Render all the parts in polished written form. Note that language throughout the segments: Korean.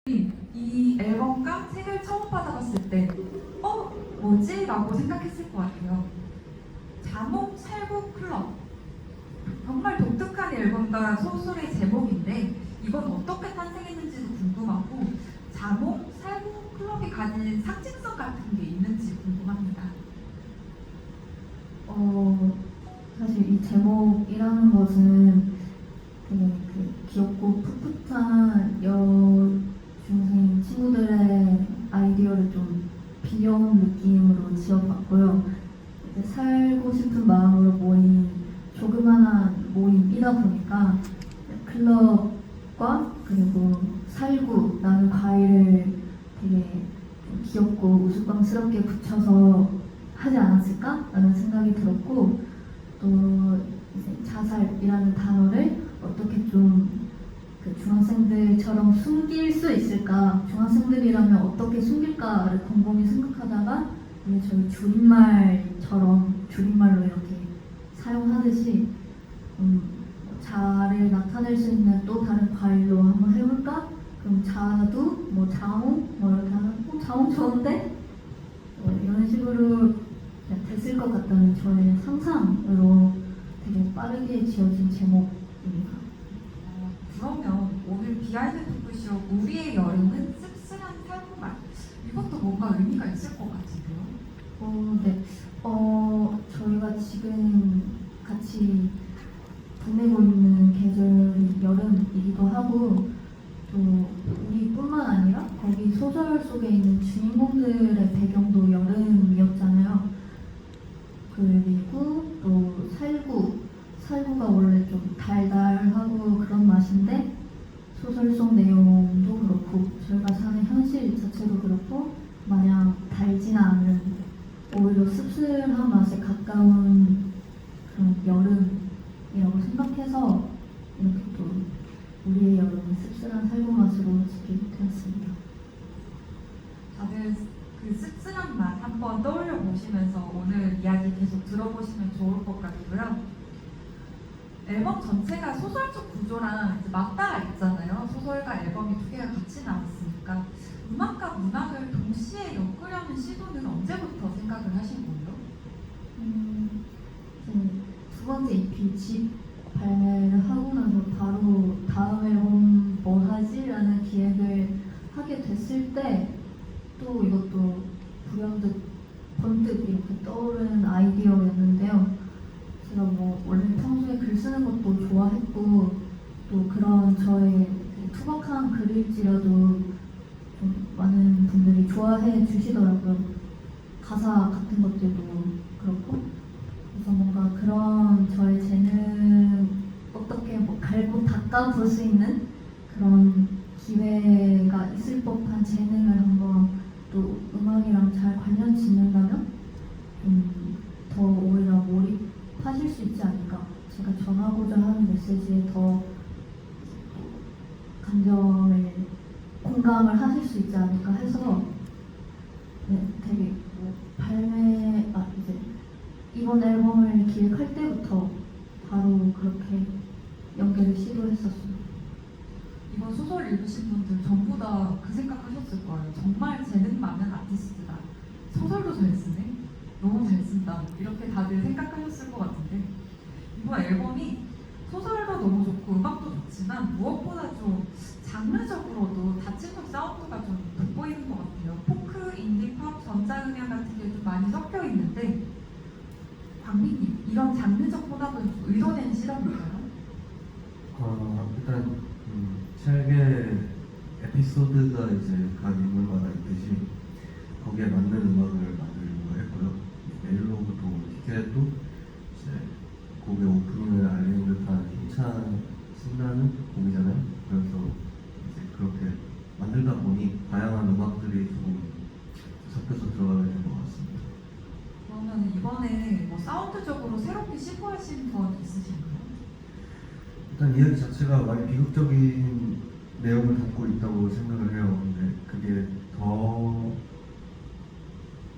이 앨범과 책을 처음 받아봤을 때 뭐지? 라고 생각했을 것 같아요. 자몽 살구 클럽. 정말 독특한 앨범과 소설의 제목인데 이건 어떻게 탄생했는지도 궁금하고 자몽 살구 클럽이 가진 상징성 같은 게 있는지 궁금합니다. 사실 이 제목이라는 것은 되게 귀엽고 풋풋한 여중생 친구들의 아이디어를 좀 빌려온 느낌으로 지어봤고요. 이제 살고 싶은 마음으로 모인 조그만한 모임이다 보니까 클럽과 그리고 살구라는 과일을 되게 좀 귀엽고 우스꽝스럽게 붙여서 하지 않았을까라는 생각이 들었고, 또 이제 자살이라는 단어를 어떻게 좀 그 중학생들처럼 숨길 수 있을까, 중학생들이라면 어떻게 숨길까를 곰곰이 생각하다가 이제 저희 줄임말로 이렇게 사용하듯이 자를 나타낼 수 있는 또 다른 과일로 한번 해볼까? 그럼 자두, 뭐 자몽, 뭐 이렇게 하면 자몽 좋은데? 이런 식으로 됐을 것 같다는 저의 상상으로 되게 빠르게 지어진 제목입니다. 그러면 오늘 비하인드 토크쇼 우리의 여름은 씁쓸한 살구맛, 이것도 뭔가 의미가 있을 것 같은데요? 네. 저희가 지금 같이 보내고 있는 계절이 여름이기도 하고, 또 우리뿐만 아니라 거기 소설 속에 있는 주인공들의 배경도 여름이었잖아요. 그리고 또 살구가 원래 좀 달달하고 그런 맛인데 소설 속 내용도 그렇고 저희가 사는 현실 자체도 그렇고 마냥 달지는 않은 오히려 씁쓸한 맛에 가까운 그런 여름이라고 생각해서 이렇게 또 우리의 여름은 씁쓸한 살구 맛으로 짓게 되었습니다. 다들 그 씁쓸한 맛 한번 떠올려 보시면서 오늘 이야기 계속 들어보시면 좋을 것 같고요. 앨범 전체가 소설적 구조랑 이제 맞닿아 있잖아요. 소설과 앨범이 두 개가 같이 나왔으니까 음악과 문학을 동시에 엮으려는 시도는 언제부터 생각을 하신 거예요? 두 번째 EP 집 발매를 하고 나서 바로 다음 앨범 뭐 하지? 라는 기획을 하게 됐을 때 또 이것도 불현듯 번뜩 이렇게 떠오르는 아이디어였는데요. 제가 뭐 원래 평소에 글 쓰는 것도 좋아했고 또 그런 저의 투박한 글일지라도 좀 많은 분들이 좋아해 주시더라고요. 가사 같은 것들도 그렇고, 그래서 뭔가 그런 저의 재능 어떻게 뭐 갈고 닦아 볼 수 있는 그런 기회가 있을 법한 재능을 한번 또 음악이랑 잘 관련 짓는다면 더 오히려 몰입하실 수 있지 않을까. 제가 전하고자 하는 메시지에 더 감정에 공감을 하실 수 있지 않을까 해서 되게 이제 이번 앨범을 기획할 때부터 바로 그렇게 연결을 시도했었어요. 이번 소설 읽으신 분들 전부 다 그 생각하셨을 거예요. 정말 재능 많은 아티스트다. 소설도 잘 쓰네. 너무 잘 쓴다. 이렇게 다들 생각하셨을 것 같은데 이번 앨범이 소설도 너무 좋고 음악도 좋지만 무엇보다 좀 장르적으로도 다층적 사운드가 좀 돋보이는 것 같아요. 포크, 인디, 팝, 전자음악 같은 게 좀 많이 섞여 있는데 광민님, 이런 장르적 혼합은 의도된 실험인가요? 일단 책의 에피소드가 이제 각 인물마다 있듯이 거기에 맞는 음악을 만들려고 했고요. 멜로우도 티켓도 이제 곡의 오프닝을 알리는 듯한 힘찬 신나는 곡이잖아요. 그래서 이제 그렇게 만들다 보니 다양한 음악들이 조금 섞여서 들어가게 된 것 같습니다. 그러면 이번에 뭐 사운드적으로 새롭게 시도하신 건 있으신가요? 일단 이야기 자체가 많이 비극적인 내용을 담고 있다고 생각을 해요. 근데 그게 더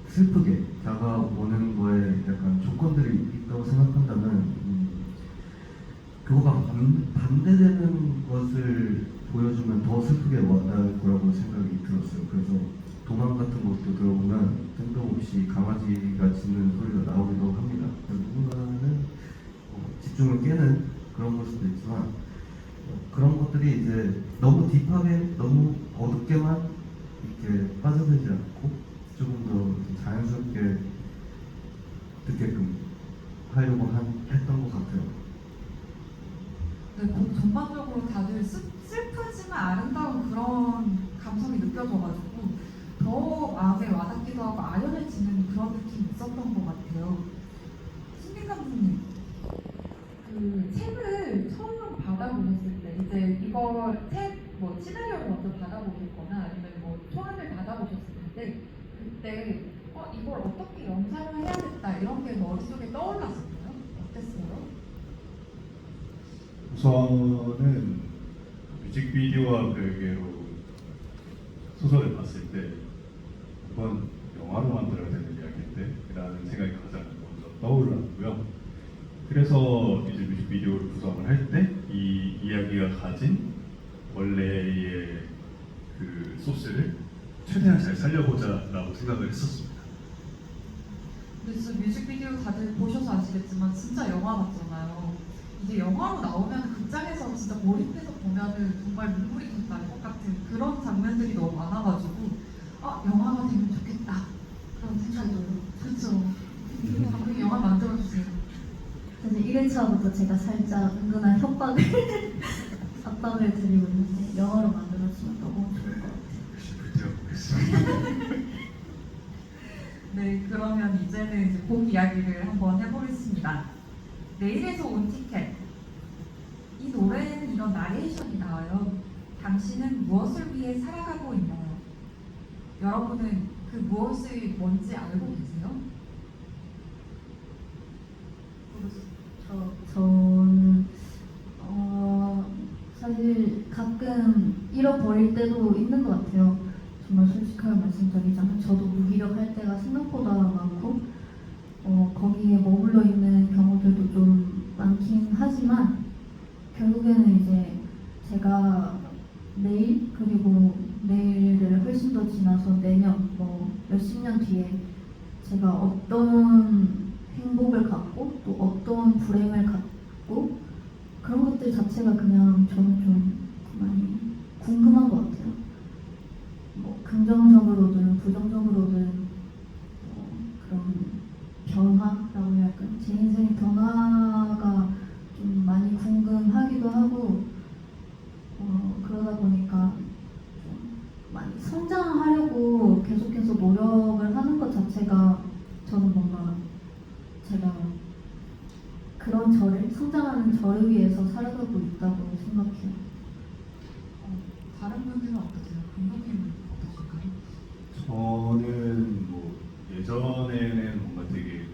슬프게 다가오는 거에 약간 조건들이 있다고 생각한다면 그거가 반대되는 것을 보여주면 더 슬프게 와닿을 거라고 생각이 들었어요. 그래서 도망 같은 것도 들어보면 뜬금없이 강아지가 짖는 소리가 나오기도 합니다. 누군가는 집중을 깨는 그런 모습도 있지만 그런 것들이 이제 너무 딥하게 너무 어둡게만 이렇게 빠져들지 않고 조금 더 자연스럽게 듣게끔 하려고 했던 것 같아요. 네, 곡 전반적으로 다들 슬프지만 아름다운 그런 감성이 느껴져가지고 더 마음에 와닿기도 하고 아련해지는 그런 느낌이 있었던 것 같아요. 신빈 감독님, 그 책을 처음 받아보셨을 때 이제 이거 책뭐 시나리오를 먼저 받아보셨거나 아니면 뭐 초안을 받아보셨을 텐데 그때 이걸 어떻게 연상을 해야겠다 이런 게 머릿속에 떠올랐었나요? 어땠어요? 우선은 뮤직비디오와 별개로 소설을 봤을 때 이건 영화로 만들어야 되는 이야기인데 라는 생각이 가장 먼저 떠올랐고요. 그래서 이제 뮤직비디오를 구성을 할 때 이 이야기가 가진 원래의 그 소스를 최대한 잘 살려보자 라고 생각을 했었습니다. 근데 진짜 뮤직비디오 다들 보셔서 아시겠지만 진짜 영화 같잖아요. 이게 영화로 나오면 극장에서 진짜 몰입해서 보면은 정말 눈물이 좀 날 것 같은 그런 장면들이 너무 많아가지고 영화가 되면 좋겠다 그런 생각이 들어요. 그렇죠. 감독님 영화 만들어주세요. 사실 1회차부터 제가 살짝 은근한 협박을 압박을 드리고 있는데 영어로 만들어주면 너무 좋을 것 같아요. 열심히 되어보겠습니다. 네, 그러면 이제는 이제 곡 이야기를 한번 해보겠습니다. 내일에서 온 티켓. 이 노래에는 이런 나레이션이 나와요. 당신은 무엇을 위해 살아가고 있나요? 여러분은 그 무엇이 뭔지 알고 계세요? 저는 사실 가끔 잃어버릴 때도 있는 것 같아요. 정말 솔직하게 말씀드리자면 저도 무기력할 때가 생각보다 많고 거기에 머물러 있는 경우들도 좀 많긴 하지만 결국에는 이제 제가 내일 그리고 내일을 훨씬 더 지나서 내년 뭐 몇십 년 뒤에 제가 어떤 행복을 갖고 또 어떤 불행을 갖고 그런 것들 자체가 그냥 저는 좀 많이 궁금한 것 같아요. 뭐 긍정적으로든 부정적으로든 그런 변화라고 해야 할까요? 제 인생의 변화가 좀 많이 궁금하기도 하고 그러다 보니까 좀 많이 성장하려고 계속해서 노력을 하는 것 자체가 저는 뭔가 제가 그런 성장하는 저를 위해서 살아가고 있다고 생각해요. 다른 분들은 어떠세요? 감독님은 어떠실까요? 저는 뭐 예전에는 뭔가 되게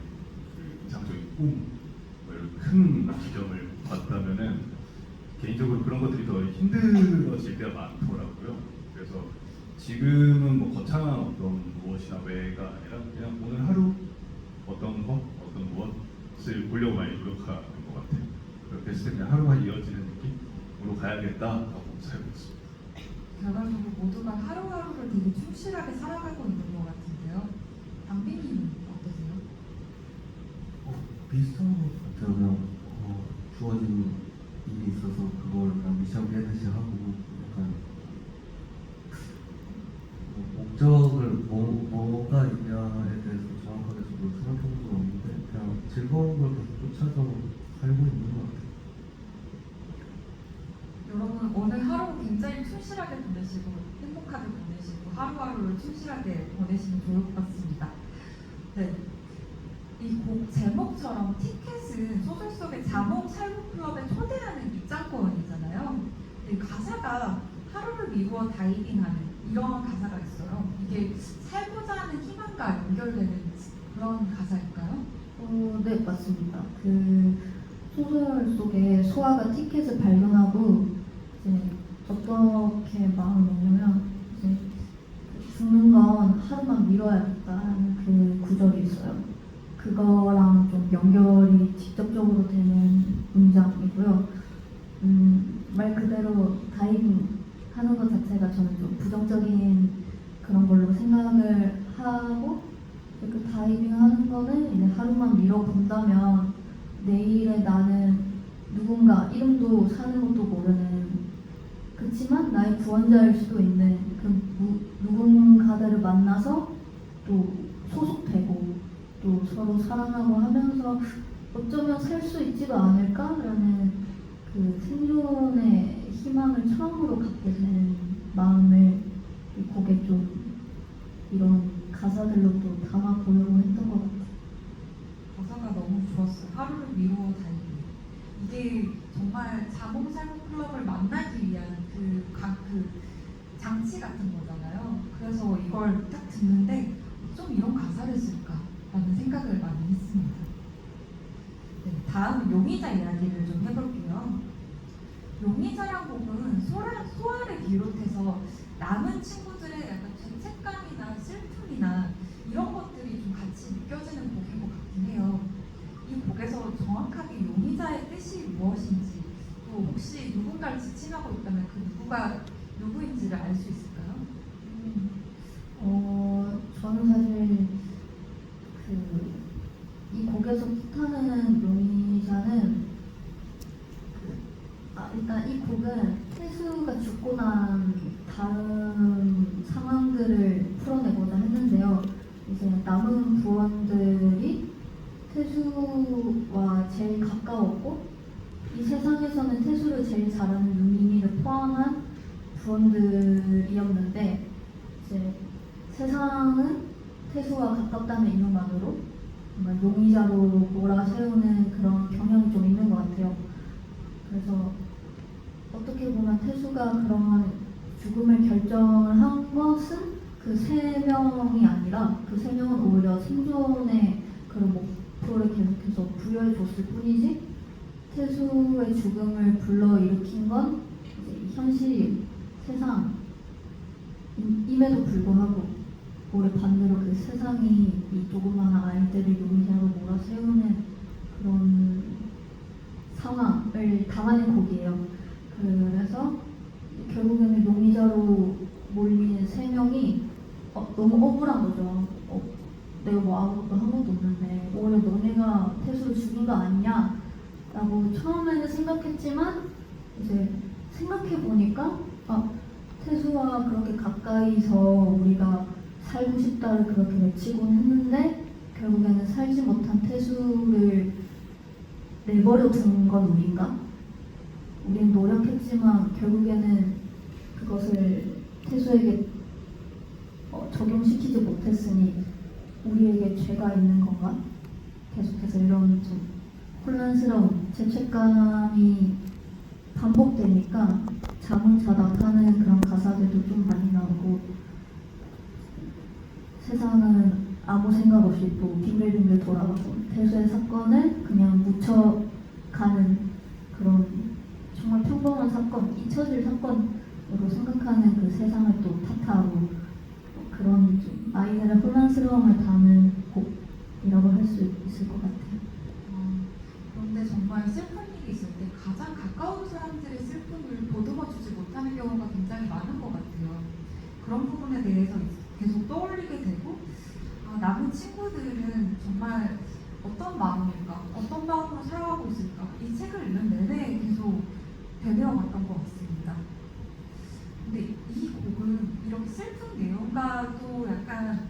그 이상적인 꿈, 뭐 이런 큰 지점을 봤다면은 개인적으로 그런 것들이 더 힘들어질 때가 많더라고요. 그래서 지금은 뭐 거창한 어떤 무엇이나 왜가 아니라 그냥 오늘 하루 어떤 무엇을 보려고 많이 노력하는 것 같아요. 그렇게 했을 때 그냥 하루가 이어지는 느낌으로 가야겠다 하고 살고 있습니다. 결과적으로 모두가 하루하루를 되게 충실하게 살아가고 있는 것 같은데요. 강빈님은 어떠세요? 비슷한 것 같아요. 그냥 주어진 일이 있어서 그걸 그냥 미션 깨듯이 하고 약간 목적을 뭐가 있냐에 대해서 정확하게 저도 생각해 본 적은 없는데 그냥 즐거운 걸 계속 쫓아서 살고 있는 것 같아요. 여러분 오늘 하루 굉장히 충실하게 보내시고 행복하게 보내시고 하루하루를 충실하게 보내시면 좋을 것 같습니다. 네, 이 곡 제목처럼 티켓은 소설 속의 자몽 살구 클럽에 초대하는 입장권이잖아요. 이 가사가 하루를 미루어 다이빙하는 이런 가사가 있어요. 이게 살고자 하는 희망과 연결되는 그런 가사일까요? 네, 맞습니다. 그 소설 속에 소아가 티켓을 발견하고 이제 어떻게 마음을 먹냐면 이제 죽는 건 하루만 미뤄야겠다라는 그 구절이 있어요. 그거랑 좀 연결이 직접적으로 되는 문장이고요. 말 그대로 다이빙 하는 것 자체가 거라고 생각을 하고 그 다이빙 하는 거는 이제 하루만 미뤄본다면 내일의 나는 누군가 이름도 사는 것도 모르는 그렇지만 나의 구원자일 수도 있는 그 누군가들을 만나서 또 소속되고 또 서로 사랑하고 하면서 어쩌면 살 수 있지도 않을까라는 그 생존의 희망을 처음으로 갖게 되는 마음을 이 곡에 좀 이런 가사들로 또 담아 보려고 했던 것 같아요. 가사가 너무 좋았어요. 하루를 미루어 달리기. 이게 정말 자몽살몬 클럽을 만나기 위한 그 장치 같은 거잖아요. 그래서 이걸 딱 듣는데 좀 이런 가사를 쓸까라는 생각을 많이 했습니다. 네, 다음은 용의자 이야기를 좀 해볼게요. 용의자란 곡은 소아를 비롯해서 남은 친구들의 약간 죄책감이나 슬픔이나 이런 것들이 좀 같이 느껴지는 곡인 것 같긴 해요. 이 곡에서 정확하게 용의자의 뜻이 무엇인지 또 혹시 누군가를 지칭하고 있다면 그 누구가 누구인지를 알 수 있을까요? 저는 사실 이 곡에서 뜻하는 용의자는 일단 이 곡은 태수가 죽고 난 다음 상황들을 풀어내고자 했는데요. 이제 남은 부원들이 태수와 제일 가까웠고 이 세상에서는 태수를 제일 잘하는 유민이를 포함한 부원들이었는데 이제 세상은 태수와 가깝다는 이유만으로 정말 용의자로 몰아세우는 그런 경향이 좀 있는 것 같아요. 그래서 어떻게 보면 태수가 그런 죽음을 결정을 한 것은 그 세 명이 아니라 그 세 명은 오히려 생존의 그런 목표를 계속해서 부여해 줬을 뿐이지 태수의 죽음을 불러일으킨 건 이제 현실 세상임에도 불구하고 올해 반대로 그 세상이 이 조그마한 아이들을 용의자로 몰아세우는 그런 상황을 담아낸 곡이에요. 그래서 결국에는 용의자로 몰린 세 명이 너무 억울한 거죠. 내가 뭐 아무것도 한 것도 없는데 오히려 너네가 태수를 죽인 거 아니냐? 라고 처음에는 생각했지만 이제 생각해 보니까 태수와 그렇게 가까이서 우리가 살고 싶다를 그렇게 외치곤 했는데 결국에는 살지 못한 태수를 내버려 둔 건 우린가? 우린 노력했지만 결국에는 그것을 태수에게 적용시키지 못했으니 우리에게 죄가 있는 건가? 계속해서 이런 좀 혼란스러운 죄책감이 반복되니까 잠을 자답하는 그런 가사들도 좀 많이 나오고 세상은 아무 생각 없이 또 빙글빙글 돌아가고 태수의 사건을 그냥 묻혀가는 그런 정말 평범한 사건, 잊혀질 사건으로 생각하는 그 세상을 또 탓하고 그런 좀 아이들의 혼란스러움을 담은 곡이라고 할 수 있을 것 같아요. 그런데 정말 슬픈 일이 있을 때 가장 가까운 사람들의 슬픔을 보듬어주지 못하는 경우가 굉장히 많은 것 같아요. 그런 부분에 대해서 계속 떠올리게 되고 남은 친구들은 정말 어떤 마음일까? 어떤 마음으로 살아가고 있을까? 이 책을 읽는 내내 계속 되뇌어봤던 것 같습니다. 근데 이 곡은 이렇게 슬픈 내용과도 약간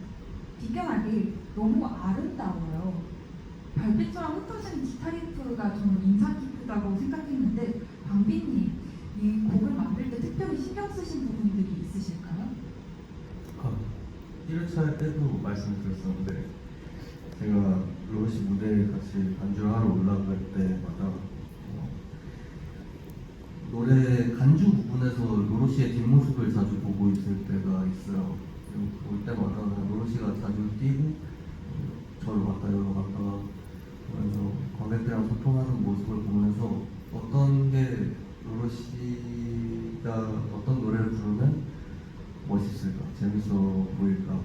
비껴나게 너무 아름다워요. 별빛처럼 흩어지는 기타 리프가 저는 인상 깊다고 생각했는데 광빈님, 이 곡을 만들 때 특별히 신경 쓰신 부분들이 있으실까요? 1회차 때도 말씀드렸었는데 제가 로시 무대에 같이 반주를 하러 올라갈 때마다 노래 간주 부분에서 로로시의 뒷모습을 자주 보고 있을 때가 있어요. 볼 때마다 로로시가 자주 뛰고 저를 왔다 여기로 갔다가 그래서 관객들이랑 소통하는 모습을 보면서 어떤 게 로로시가 어떤 노래를 부르면 멋있을까, 재밌어 보일까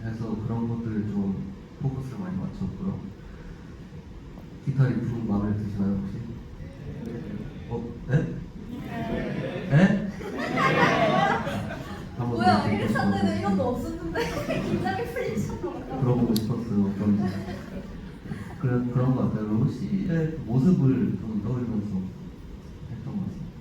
해서 그런 것들을 좀 포커스를 많이 맞췄고요. 기타 리프 마음에 드시나요 혹시? 네? 네? 뭐야 1차 때는 이런 거 없었는데 들어보고 싶었어요. 어떤지. 그런 것 같아요. 로시의 모습을 좀 떠올리면서 했던 것 같습니다.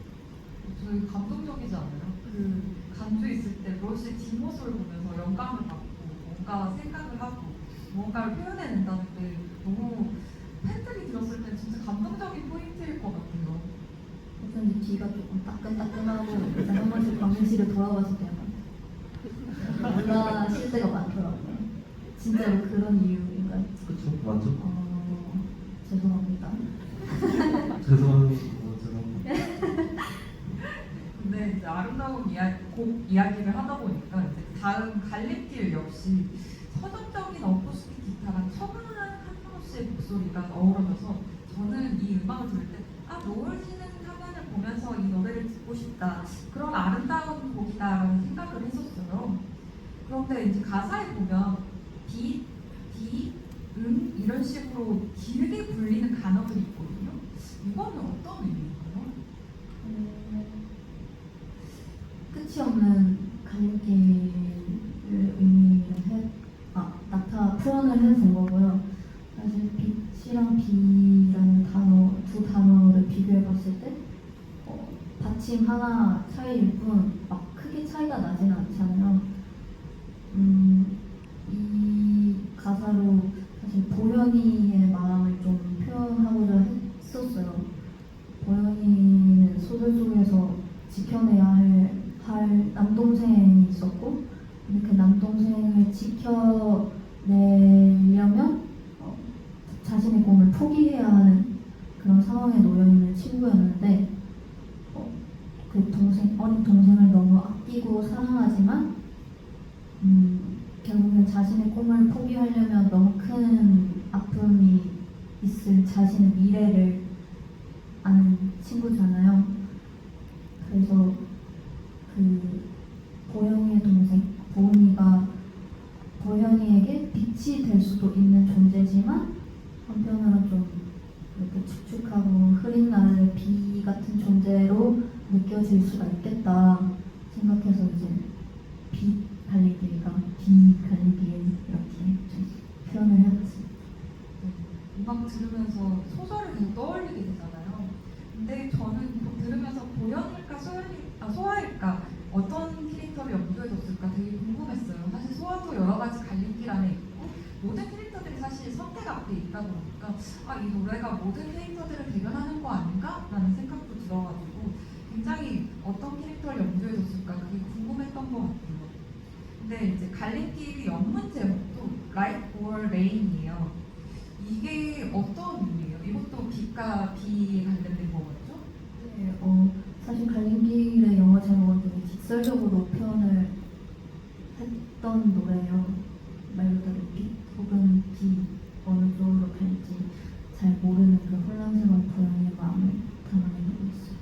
저희 감동적이지 않아요? 그 간주 있을 때 로시의 뒷모습을 보면서 영감을 받고 뭔가 생각을 하고 뭔가를 표현해낸다는 게 너무 팬들이 들었을 때 진짜 감동적인 포인트일 것 같아요. 어쩐지 뒤가 조금 따끈따끈하고 이제 한 번씩 방송실에 돌아가서 그냥 놀라실 때가 많더라고요. 진짜로 그런 이유인가요? 그쵸? 맞죠? 죄송합니다. 죄송합니다. 근데 이제 아름다운 곡 이야기를 하다 보니까 이제 다음 갈림길 역시 서정적인 어쿠스틱 기타랑 청아한 한명호 씨의 목소리가 어우러져서 저는 이 음악을 들을 때 노을 지는 화면을 보면서 이 노래를 듣고 싶다. 그런 아름다운 곡이다라는 생각을 했었어요. 그런데 이제 가사에 보면 빛, 비, 이런 식으로 길게 불리는 단어들이 있거든요. 이거는 어떤 의미인가요? 끝이 없는 갈림길을 표현을 해본 거고요. 사실 빛이랑 비라는 두 단어를 비교해봤을 때 받침 하나 차이일 뿐 막 크게 차이가 나지는 않잖아요. 이 가사로 사실 보현이의 마음을 좀 표현하고자 했었어요. 보현이는 소설 속에서 지켜내야 할 남동생이 있었고, 근데 그 남동생을 지켜내려면 자신의 꿈을 포기해야 하는 그런 상황에 놓여 있는 친구였는데, 어린 동생을 너무 아끼고 사랑하지만, 결국엔 자신의 꿈을 포기하려면 너무 큰 아픔이 있을 자신의 미래를 아는 친구잖아요. 그래서 그 보현이의 동생 보은이가 보현이에게 빛이 될 수도 있는 존재지만 한편으로는 좀 이렇게 축축하고 흐린 날의 비 같은 존재로 느껴질 수가 있겠다 생각해서 이제 빛 갈리기가 비 갈리기 이렇게 좀 표현을 해봤습니다. 음악 들으면서 소설을 계속 떠올리게 되잖아요. 근데 저는 들으면서 보현일까 소아일까 어떤 캐릭터를 염두에 뒀을까 되게 궁금했어요. 사실 소아도 여러 가지 갈림길 안에 있고 모든 캐릭터들이 사실 선택 앞에 있다 보니까 이 노래가 모든 캐릭터들을 대변하는 거 아닌가? 라는 생각도 들어가지고 굉장히 어떤 캐릭터를 염두에 뒀을까 그게 궁금했던 것 같아요. 근데 이제 갈림길의 영문 제목도 Light or Rain이에요. 이게 어떤 의미예요? 이것도 빛과 비에 관련된 거겠죠? 네, 사실 갈림길의 영어 제목은 되게 직설적으로 표현을 했던 노래예요. 말 그대로 빛 혹은 비 어느 쪽으로 갈지 잘 모르는 그 혼란스러운 보현의 마음을 담아내고 있어요.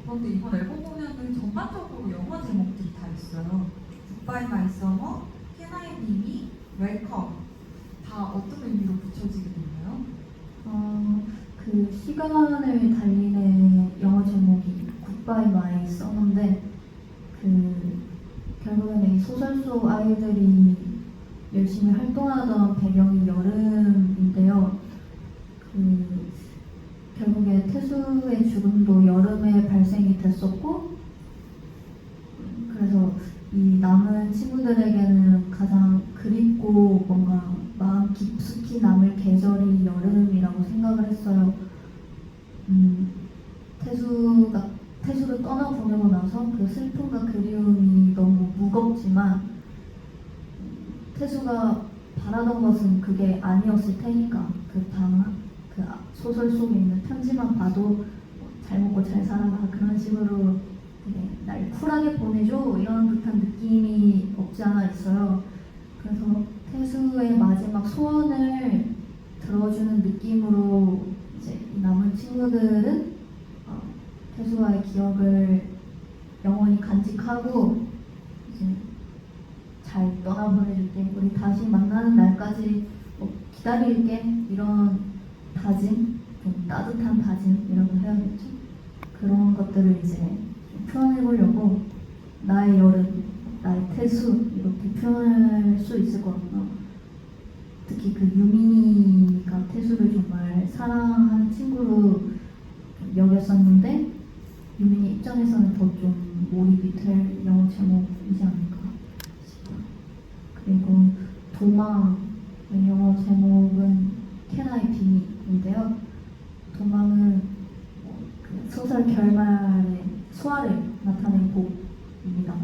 그런데 이번 앨범 보면은 전반적으로 영어 제목들이 다 있어요. Goodbye My Summer, Can I Be Me, Welcome 다 어떤 의미로 붙여지게 됐나요? 그 시간을 달리는 영어 제목이 Goodbye My Summer인데 결국에는 이 소설 속 아이들이 열심히 활동하던 배경이 여름인데요. 결국에 태수의 죽음도 여름에 발생이 됐었고, 그래서 이 남은 친구들에게는 가장 그립고 뭔가 마음 깊숙이 남을 계절이 여름이라고 생각을 했어요. 태수를 떠나보내고 나서 그 슬픔과 그리움이 너무 무겁지만 태수가 바라던 것은 그게 아니었을 테니까 그 소설 속에 있는 편지만 봐도 잘 먹고 잘 살아라 그런 식으로 되게 날 쿨하게 보내줘 이런 듯한 느낌이 없지 않아 있어요. 그래서 태수의 마지막 소원을 들어주는 느낌으로 이제 남은 친구들은 태수와의 기억을 영원히 간직하고 이제 잘 떠나보내줄게. 우리 다시 만나는 날까지 기다릴게. 이런 다짐, 좀 따뜻한 다짐이라고 해야겠죠. 그런 것들을 이제 표현해보려고 나의 여름, 나의 태수 이렇게 표현할 수 있을 것 같고요. 특히 그 유민이가 태수를 정말 사랑하는 친구로 여겼었는데 유민이 입장에서는 더 좀 몰입이 될 영어 제목이지 않을까 싶어요. 그리고 도망의 영어 제목은 Can I Be인데요. 도망은 그 소설 결말의 수아를 나타낸 곡입니다.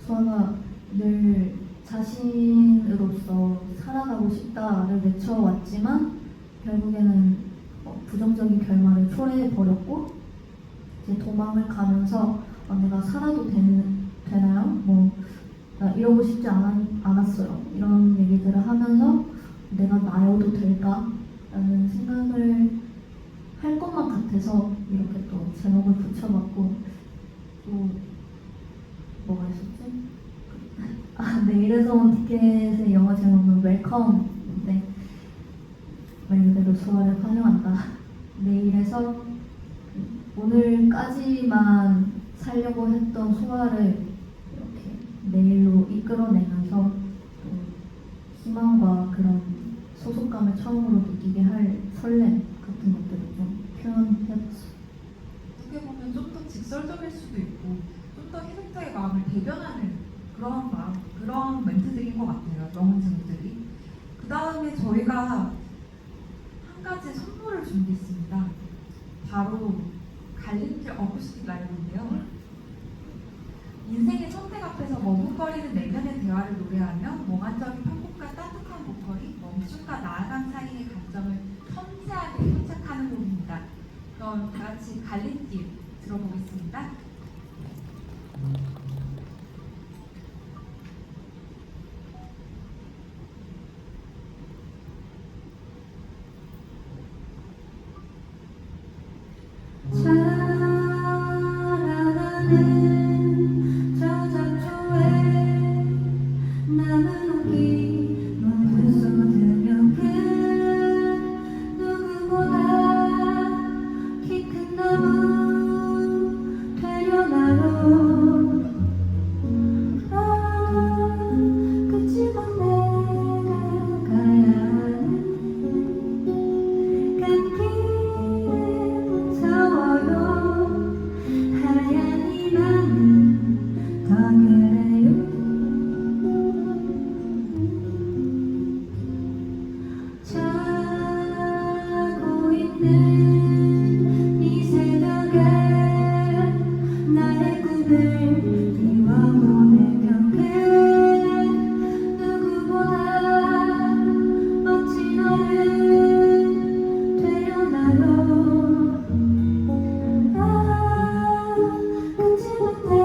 수아가 늘 자신으로서 살아가고 싶다를 외쳐왔지만 결국에는 부정적인 결말을 초래해버렸고 이제 도망을 가면서 내가 살아도 되나요? 뭐 나 이러고 싶지 않았어요. 이런 얘기들을 하면서 내가 나여도 될까? 라는 생각을 할 것만 같아서 이렇게 또 제목을 붙여봤고 또 뭐가 있었지? 네, 이래서 온 티켓의 영어 제목은 웰컴인데 말 그대로 수아를 환영한다. 내일에서 오늘까지만 살려고 했던 수아를 이렇게 내일로 이끌어내면서 또 희망과 그런 소속감을 처음으로 느끼게 할 설렘 같은 것들을 좀 표현해봤어요. 어떻게 보면 좀 더 직설적일 수도 있고 좀 더 희생자의 마음을 대변하는 그런 마음, 그런 멘트들인 것 같아요. 영혼 제목들이. 그 다음에 저희가 한 가지 선물을 준비했습니다. 바로 갈림길 어쿠스틱 라이브인데요. 인생의 선택 앞에서 머뭇거리는 내면의 대화를 노래하며 몽환적인 편곡과 따뜻한 보컬이 멈춤과 나아감 사이의 감정을 섬세하게 포착하는 곡입니다. 그럼 다 같이 갈림길 들어보겠습니다. 자라나는 저 잡초에 남은 온기 모두 쏟으면 그 누구보다 키 큰 나무 되려나요. 그치만 내가 가야 하는 갓길에 무서워요. 하얀 희망은 더 그래요. 자고 있는 이 새벽에 나의 꿈을 이뤄보내면 그 누구보다 멋진 어른 되려나요. 그치만 내가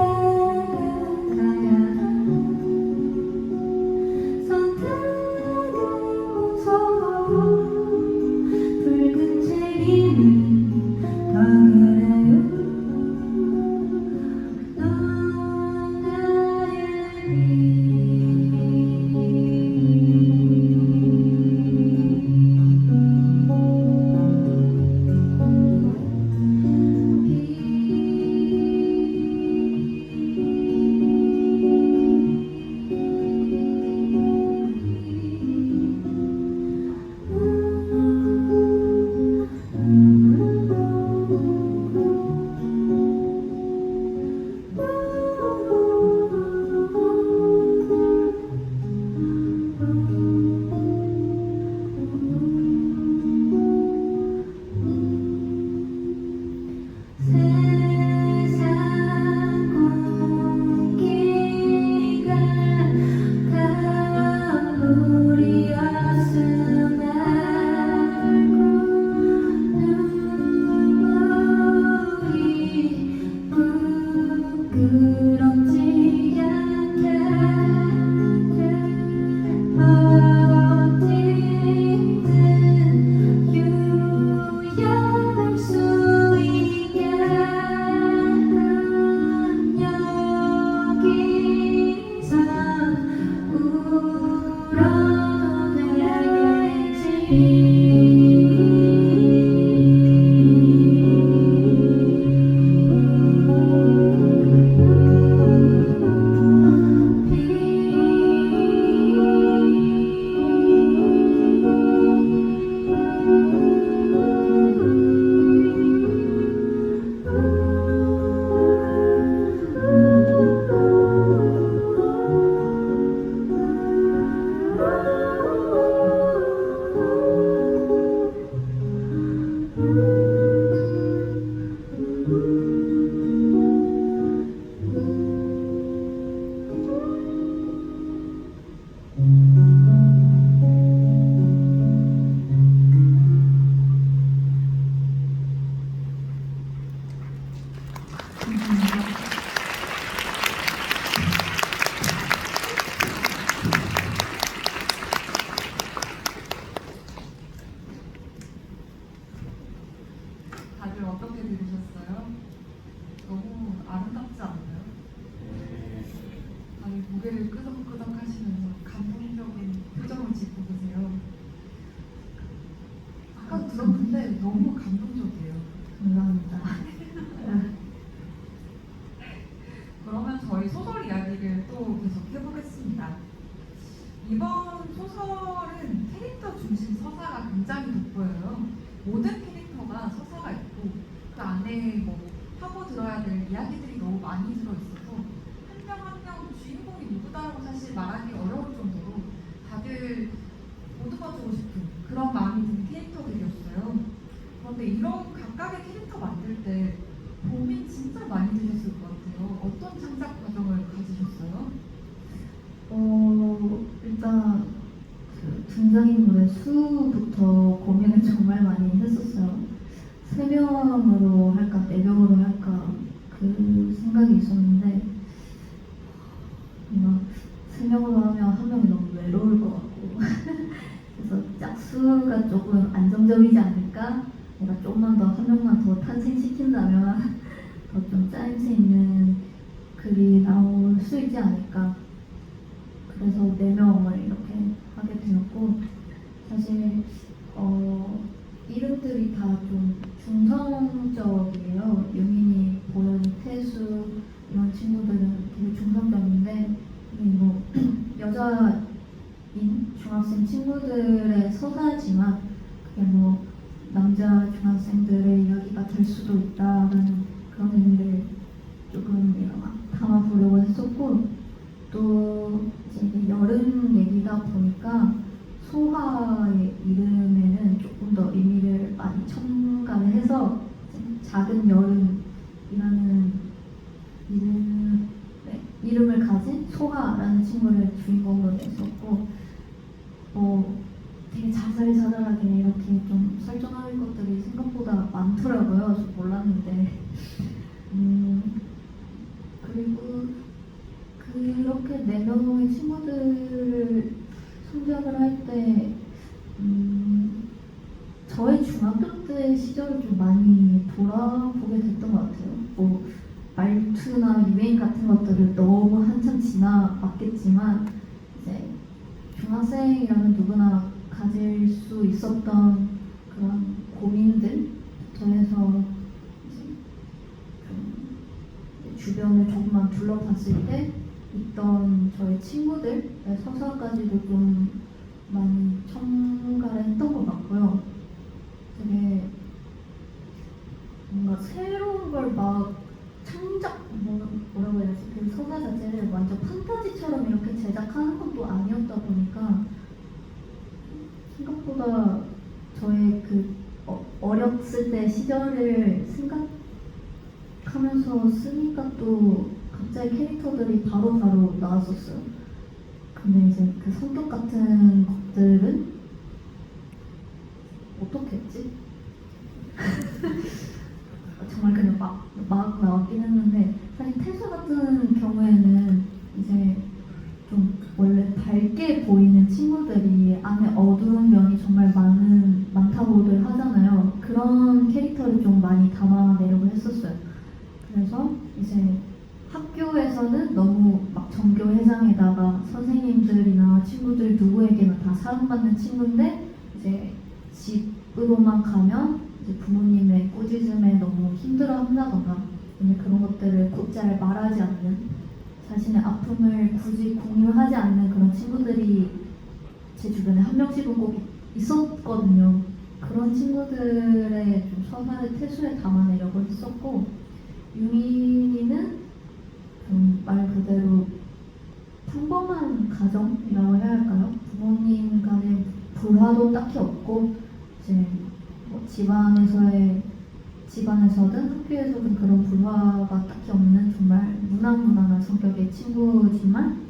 가야 고개를 끄덕끄덕 하시면서 감동적인 표정을 짓고 계세요. 아까 들었는데 너무 감동적이에요. 감사합니다. 그러면 저희 소설 이야기를 또 계속 해보겠습니다. 이번 소설은 캐릭터 중심 서사가 굉장히 돋보여요. 모든 캐릭터가 서사가 있고 그 안에 뭐 파고들어야 될 이야기들이 너무 많이 들어있어서 한 명 한 명 주인공이 누구다라고 사실 말하기 어려울 정도로 다들 보듬어주고 싶은 그런 마음이 드는 캐릭터들이었어요. 그런데 이런 각각의 캐릭터 만들 때 고민 진짜 많이 되셨을 것 같아요. 어떤 창작 과정을 가지셨어요? 일단 그 등장인물의 수부터 고민을 정말 많이 했었어요. 3명으로 할까 4명으로 할까 그 생각이 있었는데 뭔가 3명으로 하면 1명이 너무 외로울 것 같고 그래서 짝수가 조금 안정적이지 않을까? 내가 조금만 더 1명만 더 탄생시킨다면 더 좀 짜임새 있는 글이 나올 수 있지 않을까? 그래서 4명을 이렇게 하게 되었고 사실 이름들이 다 좀 중성적이에요. 유민이, 보현이, 태수 이런 친구들은 되게 중성적인데 뭐 여자인 중학생 친구들의 서사지만 그게 뭐 남자 중학생들의 이야기가 될 수도 있다라는 그런 의미를 조금 담아보려고 했었고 또 이제 여름 얘기다 보니까 소화의 이름에는 조금 더 의미를 많이 첨가를 해서 작은 여름이라는 이름을 가진 소화라는 친구를 주인공으로 냈었고 되게 자잘자잘하게 이렇게 좀 설정할 것들이 생각보다 많더라고요. 저 몰랐는데 그리고 그렇게 4명의 친구들을 선정을 할 때 저의 중학교 때 시절을 좀 많이 돌아보게 됐던 것 같아요. 뭐 말투나 유행 같은 것들을 너무 한참 지나봤겠지만 이제 중학생이라면 누구나 가질 수 있었던 그런 고민들부터 해서 좀 주변을 조금만 둘러봤을 때 있던 저희 친구들의 서사까지도 좀 많이 첨가를 했던 것 같고요. 되게 뭔가 새로운 걸 막 뭐라고 해야지? 그 서사 자체를 완전 판타지처럼 이렇게 제작하는 것도 아니었다 보니까 생각보다 저의 그 어렸을 때 시절을 생각하면서 쓰니까 또 갑자기 캐릭터들이 바로바로 나왔었어요. 근데 이제 그 성격 같은 것들은 어떻게 했지? 정말 그냥 막 나왔긴 했는데 사실 태수 같은 경우에는 이제 좀 원래 밝게 보이는 친구들이 안에 어두운 면이 정말 많다고들 하잖아요. 그런 캐릭터를 좀 많이 담아내려고 했었어요. 그래서 이제 학교에서는 너무 막 전교 회장에다가 선생님들이나 친구들 누구에게나 다 사랑받는 친구인데 이제 집으로만 가면 이제 부모님의 꾸짖음에 너무 힘들어한다던가 그런 것들을 곧잘 말하지 않는 자신의 아픔을 굳이 공유하지 않는 그런 친구들이 제 주변에 한 명씩은 꼭 있었거든요. 그런 친구들의 좀 서사를 태수에 담아내려고 했었고 유민이는 말 그대로 평범한 가정이라고 해야 할까요? 부모님 간의 불화도 딱히 없고 이제 뭐 집안에서든 학교에서든 그런 불화가 딱히 없는 정말 무난무난한 성격의 친구지만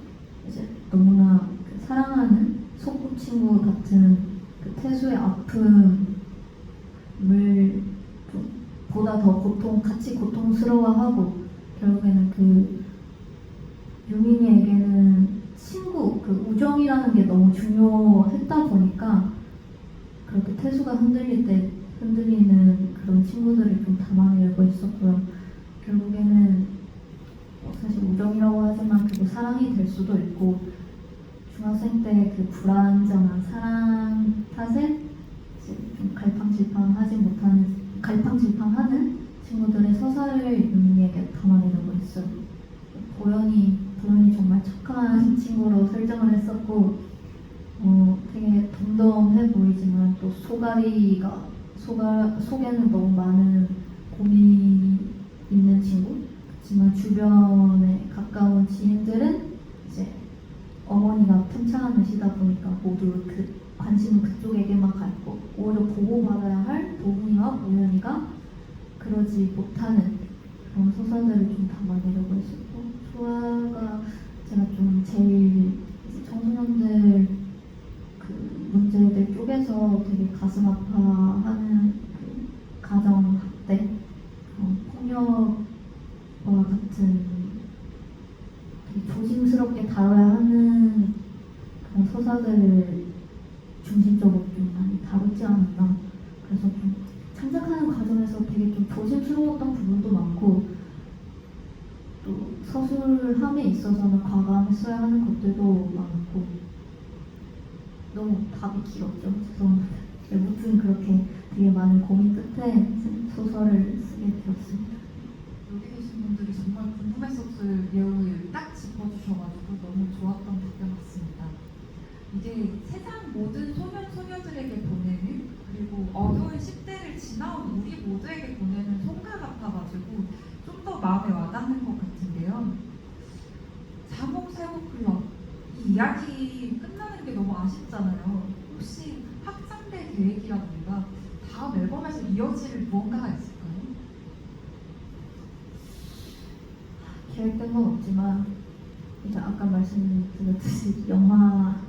이제 너무나 그 사랑하는 소꿉친구 같은 그 태수의 아픔을 좀 보다 더 같이 고통스러워하고 결국에는 그 유민이에게는 친구, 그 우정이라는 게 너무 중요했다 보니까 그렇게 태수가 흔들리는 그런 친구들을 좀 담아내려고 했었고요. 결국에는 사실 우정이라고 하지만 그게 사랑이 될 수도 있고 중학생 때 그 불완전한 사랑 탓에 이제 좀 갈팡질팡하는 친구들의 서사를 윤희에게 담아내려고 했어요. 보현이 정말 착한 친구로 설정을 했었고 되게 덤덤해 보이지만 또 속에는 너무 많은 고민이 있는 친구. 그렇지만 주변에 가까운 지인들은 이제 어머니가 편찮으시다 보니까 모두 그 관심은 그쪽에게만 가 있고 오히려 보호받아야 할 도훈이와 보현이가 그러지 못하는 그런 소설들을 좀 담아내려고 했었고 소아가 제가 좀 제일 이제 청소년들 그 문제들 쪽에서 되게 가슴 아파하는 그 가정 학대, 폭력과 같은 되게 조심스럽게 다뤄야 하는 그런 서사들을 중심적으로 좀 많이 다루지 않았나. 그래서 좀 창작하는 과정에서 되게 좀 조심스러웠던 부분도 많고 또 서술함에 있어서는 과감했어야 하는 것들도 많았고 너무 답이 길었죠. 죄송합니다. 무튼 그렇게 되게 많은 고민 끝에 소설을 쓰게 되었습니다. 여기 계신 분들이 정말 궁금했었을 내용을 딱 짚어주셔가지고 너무 좋았던 답변 같습니다. 이게 세상 모든 소녀들에게 보내는 그리고 어두운 10대를 지나온 우리 모두에게 보내는 송가 같아가지고 좀 더 마음에 와닿는 것 같은데요. 자몽살구클럽 이 이야기 끝나는 게 너무 아쉽잖아요. 혹시 확장될 계획이라든가 다음 앨범에서 이어질 무언가가 있을까요? 계획된 건 없지만 이제 아까 말씀드렸듯이 영화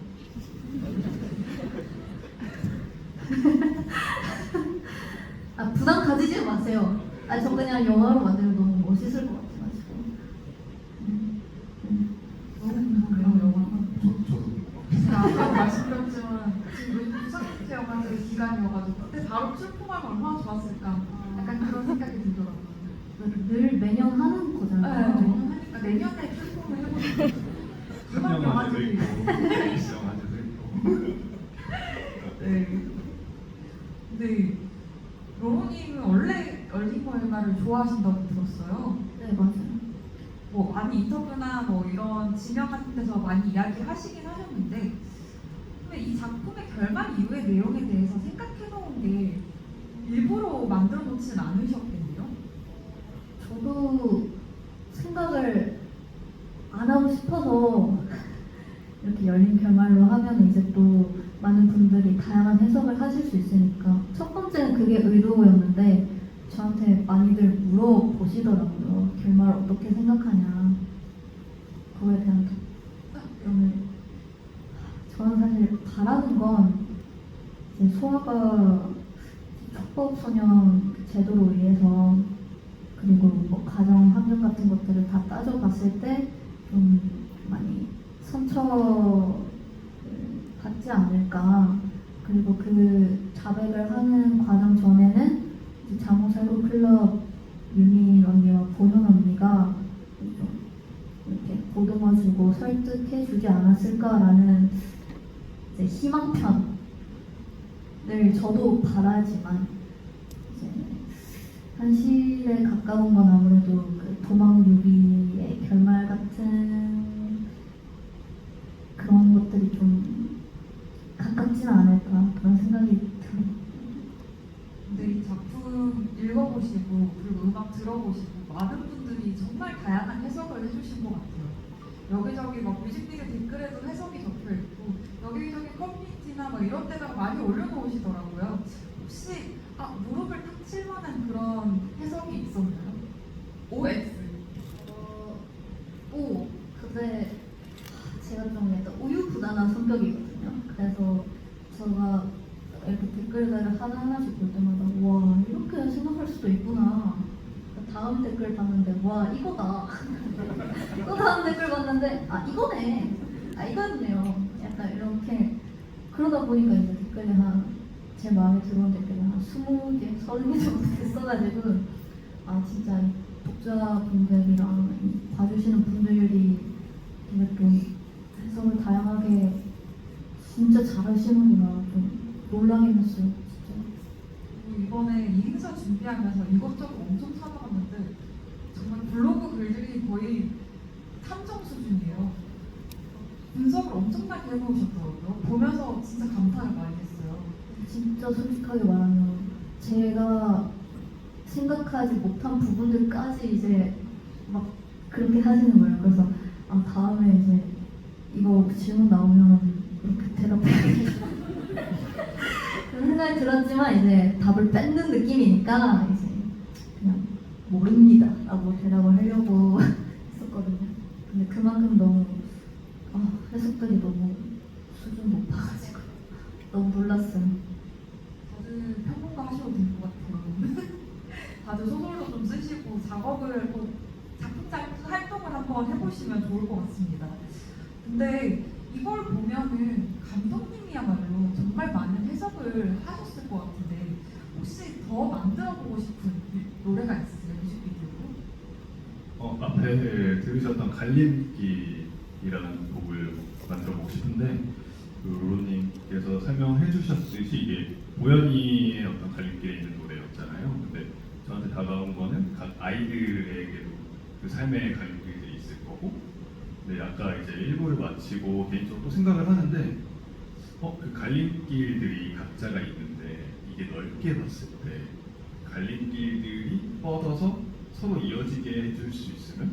부담 가지지 마세요. 저 그냥 영화로 만들면 너무 멋있을 것 같아가지고 너무 궁금해요, 영화가. 저도 궁금합니다. 아까도 말씀드렸지만 지금 부산국제 영화제 기간이어가지고 그때 바로 출품하면 얼마나 좋았을까 약간 그런 생각이 들더라고요. 늘 매년 하는 네, 거잖아요. 저는 하니까 내년에 출품을 해보고 싶어요. 한영 화제도 있고 일성 화제도 있고 네. 근데 로로님은 원래 열린모임마를 좋아하신다고 들었어요. 네 맞아요. 뭐 많이 인터뷰나 뭐 이런 지명 같은 데서 많이 이야기하시긴 하셨는데 근데 이 작품의 결말 이후의 내용에 대해서 생각해 놓은 게 일부러 만들어 놓지는 않으셨겠네요. 저도 생각을 안 하고 싶어서 이렇게 열린 결말로 하면 이제 또 많은 분들이 다양한 해석을 하실 수 있으니까 첫 번째는 그게 의도였는데 저한테 많이들 물어보시더라고요. 결말 어떻게 생각하냐 그거에 대한 답변을 저는 사실 바라는 건 이제 소아가 촉법소년 제도로 의해서 그리고 뭐 가정 환경 같은 것들을 다 따져봤을 때 좀 많이 상처를 받지 않을까. 그리고 그 자백을 하는 과정 전에는 자몽살구 클럽 유민 언니와 보현 언니가 좀 이렇게 보듬어주고 설득해주지 않았을까라는 이제 희망편을 저도 바라지만 이제 현실에 가까운 건 아무래도 그 도망 유비의 결말 같은 그런 것들이 좀 가깝지는 않을까 그런 생각이 들어요. 근데 이 작품 읽어보시고 그리고 음악 들어보시고 많은 분들이 정말 다양한 해석을 해주신 것 같아요. 여기저기 막 뮤직비디오 댓글에도 해석이 적혀있고 여기저기 커뮤니티나 뭐 이런 데다가 많이 올려놓으시더라고요. 혹시 무릎을 탁 칠만한 그런 해석이 있었나요? OX 근데 제가 좀 약간 우유부단한 성격이거든요. 그래서 제가 이렇게 댓글들을 하나하나씩 볼 때마다 와 이렇게 생각할 수도 있구나. 다음 댓글 봤는데 와 이거다. 또 다음 댓글 봤는데 이거네. 이거였네요. 약간 이렇게 그러다 보니까 이제 댓글이 제 마음에 들어온 댓글이 한 20개, 30개 정도 됐어가지고 진짜 이 독자분들이랑 봐주시는 분들이 되게 또 해석을 다양하게 진짜 잘하시는구나. 좀 놀라긴 했어요, 진짜. 그리고 이번에 이 행사 준비하면서 이것저것 엄청 찾아봤는데 정말 블로그 글들이 거의 탐정 수준이에요. 분석을 엄청나게 해보셨더라고요. 보면서 진짜 감탄을 많이 했어요. 진짜 솔직하게 말하면 제가 생각하지 못한 부분들까지 이제 막 그렇게 하시는 거예요. 그래서 아 다음에 이제 이거 질문 나오면 이렇게 대답해야겠다 그런 생각이 들었지만 이제 답을 뺏는 느낌이니까 이제 그냥 모릅니다 라고 대답을 하려고 했었거든요. 근데 그만큼 너무 해석들이 너무 수준 높아가지고 너무 놀랐어요. 다들 평론가 하셔도 될 것 같아요. 다들 소설도 좀 쓰시고 작업을 꼭 작품적 활동을 한번 해보시면 좋을 것 같습니다. 근데 이걸 보면은 감독님이야말로 정말 많은 해석을 하셨을 것 같은데 혹시 더 만들어보고 싶은 노래가 있으세요? 뮤직비디오로? 앞에 들으셨던 갈림길이라는 곡을 만들어보고 싶은데 그 로로님께서 설명해 주셨듯이 이게 보현이의 어떤 갈림길에 있는 노래였잖아요. 근데 저한테 다가온 거는 각 아이들에게도 그 삶의 갈림길이 있을 거고, 근데 아까 이제 일부를 마치고 개인적으로 또 생각을 하는데, 그 갈림길들이 각자가 있는데 이게 넓게 봤을 때 갈림길들이 뻗어서 서로 이어지게 해줄 수 있으면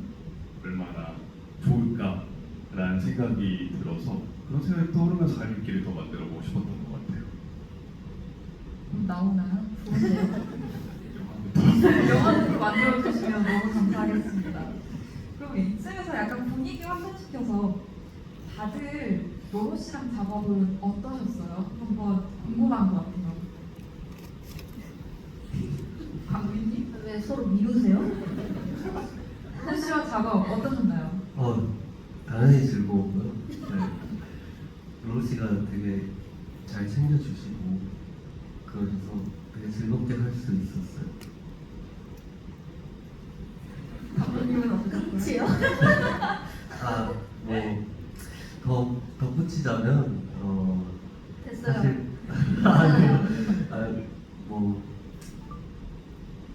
얼마나 좋을까라는 생각이 들어서 그런 생각이 떠오르면서 갈림길을 더 만들어보고 싶었던 것 같아요. 나오나요? 이런 영화로 만들어주시면 너무 감사하겠습니다. 그럼 이쯤에서 약간 분위기 환전시켜서 다들 로로 씨랑 작업은 어떠셨어요? 한번 궁금한 것 같아요. 강민님? 왜 서로 미루세요? 로로 씨와 작업 어떠셨나요? 당연히 즐거웠고요. 네. 로로 씨가 되게 잘 챙겨주시고 그러셔서 되게 즐겁게 할 수 있었어요. 감독님은 어떠셨어요? 그치요? 더 덧붙이자면 됐어요. 사실 아니요. 뭐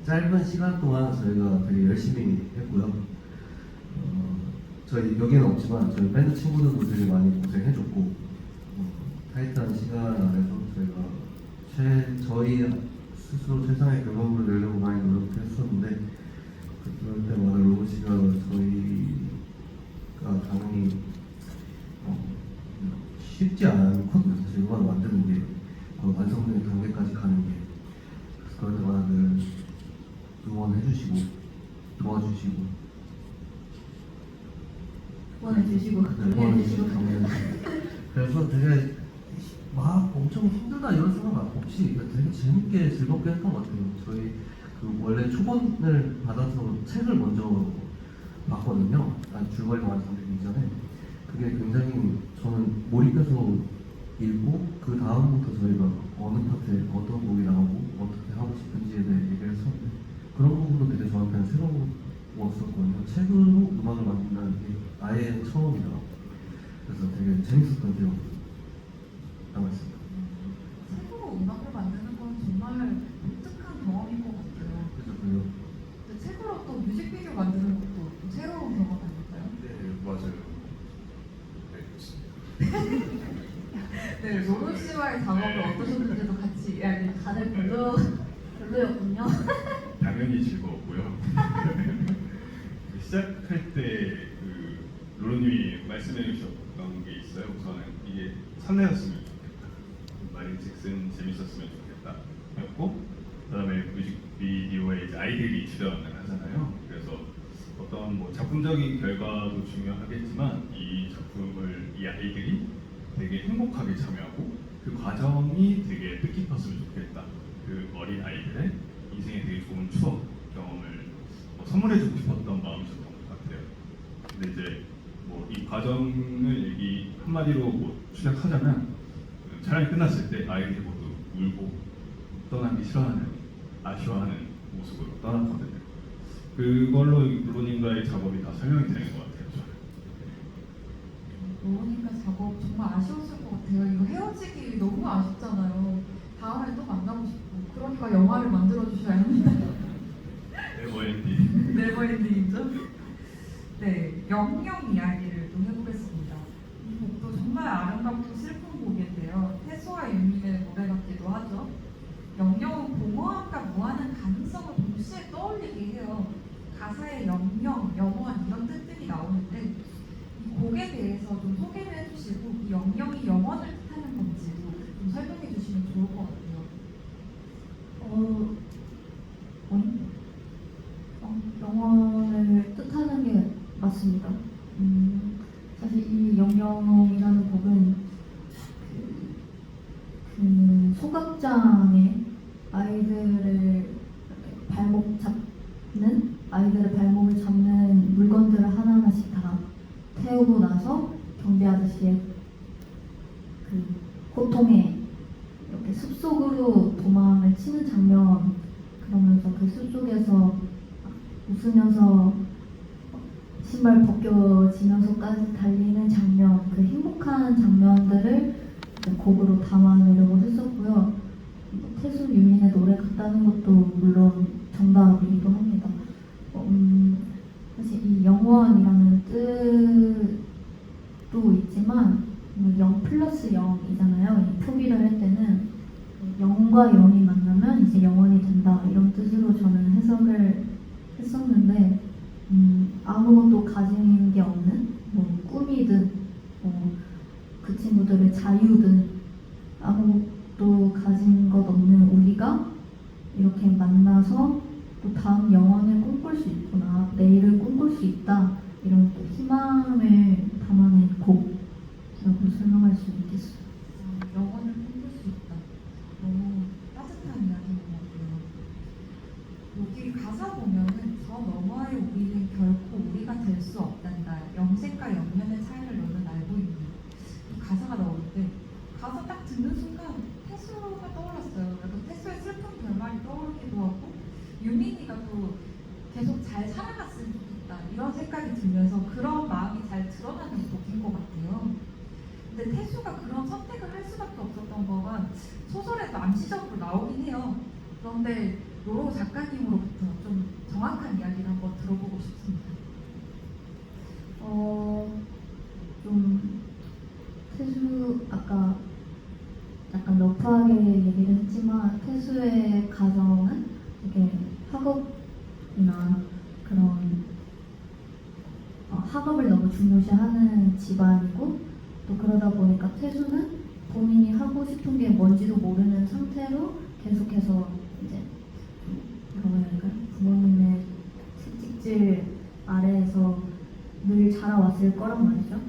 짧은 시간 동안 저희가 되게 열심히 했고요. 저희 여기는 없지만 저희 밴드 친구들도 되게 많이 고생해줬고 타이트한 시간 안에서 저희가 저희 스스로 최상의 결과물을 내려고 많이 노력했었는데 그럴 때마다 로우 씨가 저희가 당연히 쉽지 않거든요. 사실 음악을 만드는 게 완성된 단계까지 가는 게. 그래서 그럴 때마다 늘 응원해주시고 도와주시고 응원해주시고 응원해주시고 그래서 되게 막 엄청 힘들다 이런 생각 없이 되게 재밌게 즐겁게 했던 것 같아요. 저희 그 원래 초본을 받아서 책을 먼저 봤거든요. 줄거리 완성되기 이전에 그게 굉장히 저는 몰입해서 읽고 그 다음부터 저희가 어느 파트에 어떤 곡이 나오고 어떻게 하고 싶은지에 대해 얘기를 했었는데 그런 부분도 되게 저한테는 새로웠었거든요. 책으로 음악을 만든다는 게 아예 처음이라 그래서 되게 재밌었던 기억이 남아있습니다. 책으로 음악을 만드는 건 정말 독특한 경험인 것 같아요. 그래서 근데 책으로 또 뮤직비디오 만드는 것도 또 새로운 경험 아닐까요? 네, 맞아요. 네, 그렇습니다. 네, 로로 씨와의 작업을 어떠셨는지도 같이 이야기. 다들 별로였군요. 당연히 즐거웠고요. 시작할 때 그 로로님이 말씀해 주셨던 게 있어요. 우선은 이게 설레었으면 좋겠다. 말인즉슨 재밌었으면 좋겠다. 였고 그다음에 뮤직비디오에 이제 아이들이 출연을 하잖아요. 그래서 어떤 뭐 작품적인 결과도 중요하겠지만 이 작품을 이 아이들이 되게 행복하게 참여하고 그 과정이 되게 뜻깊었으면 좋겠다. 그 어린 아이들의 인생에 되게 좋은 추억 경험을 선물해주고 싶었던 마음이셨던 것 같아요. 근데 이제 뭐 이 과정을 얘기 한마디로 뭐 추적하자면 그 촬영이 끝났을 때 아이들이 모두 울고 떠나기 싫어하는 아쉬워하는 모습으로 떠났거든요. 그걸로 로님과의 작업이 다 설명이 되는 것 같아요. 저는. 로우니까 작업 정말 아쉬웠을 것 같아요. 이거 헤어지기 너무 아쉽잖아요. 다음에 또 만나고 싶고. 그러니까 영화를 만들어 주셔야 합니다. 네버엔딩. 네버엔딩이죠? 네, 영영 이야기를 또 해보겠습니다. 이 곡도 정말 아름답고 슬픈 곡인데요. 태수와 유민의 노래 같기도 하죠. 영영은 공허함과 무한한 가능성을 동시에 떠올리게 해요. 가사에 영영, 영원 이런 뜻들이 나오는데 이 곡에 대해서 좀 소개를 해주시고 이 영영이 영원을 뜻하는 건지 좀 설명해 주시면 좋을 것 같아요. 영원을 뜻하는 게 맞습니다. 사실 이 영영이라는 곡은 그 소각장에 아이들의 발목을 잡는 물건들을 하나하나씩 다 태우고 나서 경비 아저씨의 그 고통에 이렇게 숲속으로 도망을 치는 장면, 그러면서 그 숲속에서 웃으면서 신발 벗겨지면서까지 달리는 장면, 그 행복한 장면들을 이제 곡으로 담아내려고 했었고요. 태수 유민의 노래 같다는 것도 물론 정답이기도 합니다. 사실 이 영원이라는 뜻도 있지만 0 플러스 0이잖아요. 이 표기를 할 때는 0과 0이 만나면 이제 영원이 된다 이런 뜻으로 저는 해석을 했었는데 아무것도 가진 게 없는 뭐 꿈이든 그 친구들의 자유든 아무것도 가진 것 없는 우리가 이렇게 만나서 또 다음 영혼을 꿈꿀 수 있구나, 내일을 꿈꿀 수 있다 이런 또 희망을 담아낸 곡이라고 설명할 수 있겠어요. 영혼을 꿈꿀 수 있다. 너무 따뜻한 이야기인 것 같아요. 여기 가사 보면은 저 너머의 우리는 결코 우리가 될 수 없단다. 영생과 영면의 차이를 너는 알고 있니? 이 가사가 나오는데 가사 딱 듣는 순간 태수가 떠올랐어요. 그래서 태수의 슬픈 결말이 떠오르기도 하고 유민이가 또 계속 잘 살아갔으면 좋겠다 이런 생각이 들면서 그런 마음이 잘 드러나는 곡인 것 같아요. 근데 태수가 그런 선택을 할 수밖에 없었던 거가 소설에도 암시적으로 나오긴 해요. 그런데 노로 작가님으로부터 좀 정확한 이야기를 한번 들어보고 싶습니다. 좀 태수 아까 약간 러프하게 얘기를 했지만 태수의 가정은 되게 학업이나 그런 학업을 너무 중요시하는 집안이고 또 그러다 보니까 태수는 본인이 하고 싶은 게 뭔지도 모르는 상태로 계속해서 이제 뭐라고 해야 될까요? 부모님의 채찍질 아래에서 늘 자라왔을 거란 말이죠.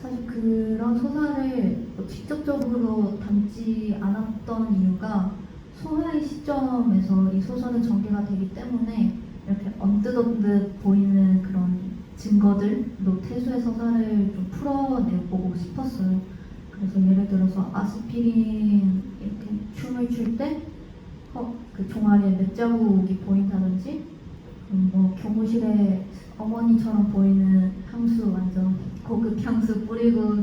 사실 그런 서사를 뭐 직접적으로 담지 않았던 이유가 소화의 시점에서 이 소설은 전개가 되기 때문에 이렇게 언뜻언뜻 보이는 그런 증거들로 태수의 서사를 좀 풀어내보고 싶었어요. 그래서 예를 들어서 아스피린 이렇게 춤을 출 때 그 종아리에 몇 자국이 보인다든지 뭐 교무실에 어머니처럼 보이는 향수 완전 고급 향수 뿌리고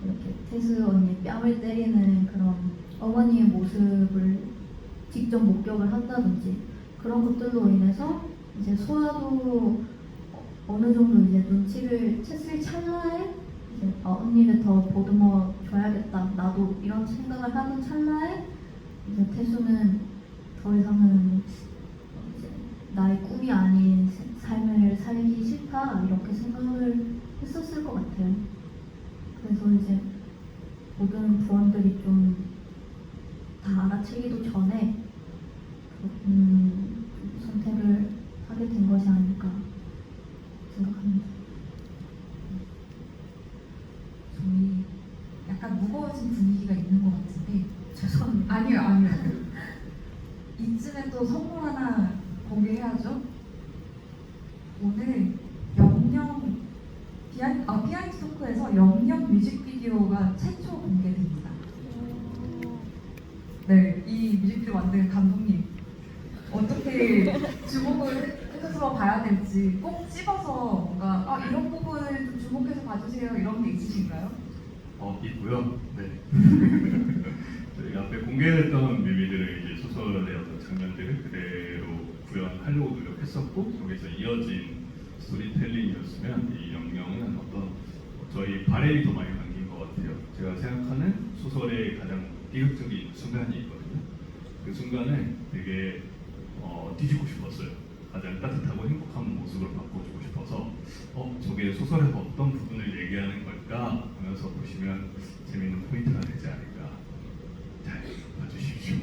이렇게 태수 언니 뺨을 때리는 그런 어머니의 모습을 직접 목격을 한다든지 그런 것들로 인해서 이제 소아도 어느 정도 이제 눈치를 챘을 찰나에 이제 언니를 더 보듬어 줘야겠다 나도 이런 생각을 하는 찰나에 이제 태수는 더 이상은 이제 나의 꿈이 아닌 삶을 살기 싫다 이렇게 생각을 했었을 것 같아요. 그래서 이제 모든 부원들이 좀 다 알아채기도 전에 선택을 하게 된 것이 아닐까 생각합니다. 저희 약간 무거워진 분위기가 있는 것 같은데 죄송합니다. 아니요. 이쯤에 또 선물 하나 공개해야죠. 오늘 영영 비하인드 토크에서 영영 뮤직비디오가 최초 공개됩니다. 네, 이 뮤직비디오 만든 감독님 어떻게 주목을 해서 봐야 될지 꼭 집어서 뭔가 이런 부분을 좀 주목 주목해서 봐주세요 이런 게 있으신가요? 있고요. 네. 저희가 앞에 공개했던 뮤비들을 이제 소설의 어떤 장면들을 그대로 구현하려고 노력했었고 거기서 이어진 스토리텔링이었으면 이 영영은 어떤 저희 바램이 더 많이 담긴 것 같아요. 제가 생각하는 소설의 가장 비극적인 순간이 있거든요. 그 순간을 되게 뒤집고 싶었어요. 가장 따뜻하고 행복한 모습으로 바꿔주고 싶어서 저게 소설에서 어떤 부분을 얘기하는 걸까 하면서 보시면 재밌는 포인트가 되지 않을까. 잘 봐주십시오.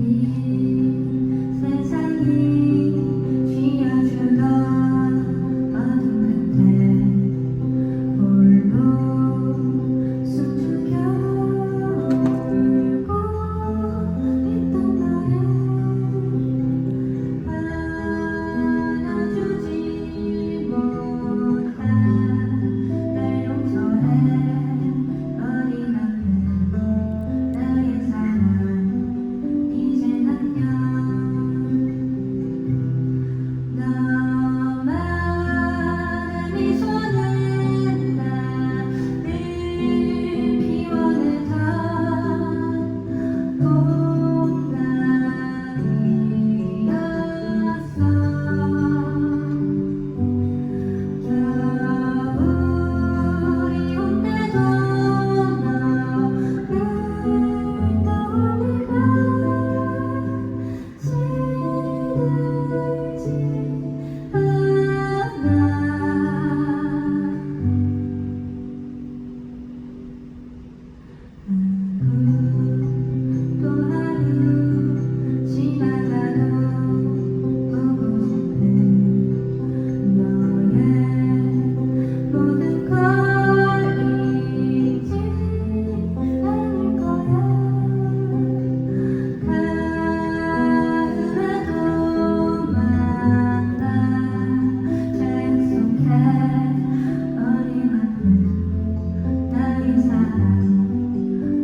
내일 세상이 쥐어주던 어둠 끝에 홀로 숨죽여 울고 있던 나를 안아주지 못한 날 용서해 어린 아픈 나의 사랑 이젠 안녕 너만의 미소는 나를 피워내던 겨울이 온 때도 너를 떠올리면 시들지 않아. 또 하루 지나가도 보고 싶은 너의 모든 걸 잊지 않을 거야. 가을에도 만나 약속해 어린 아픈 나의 사랑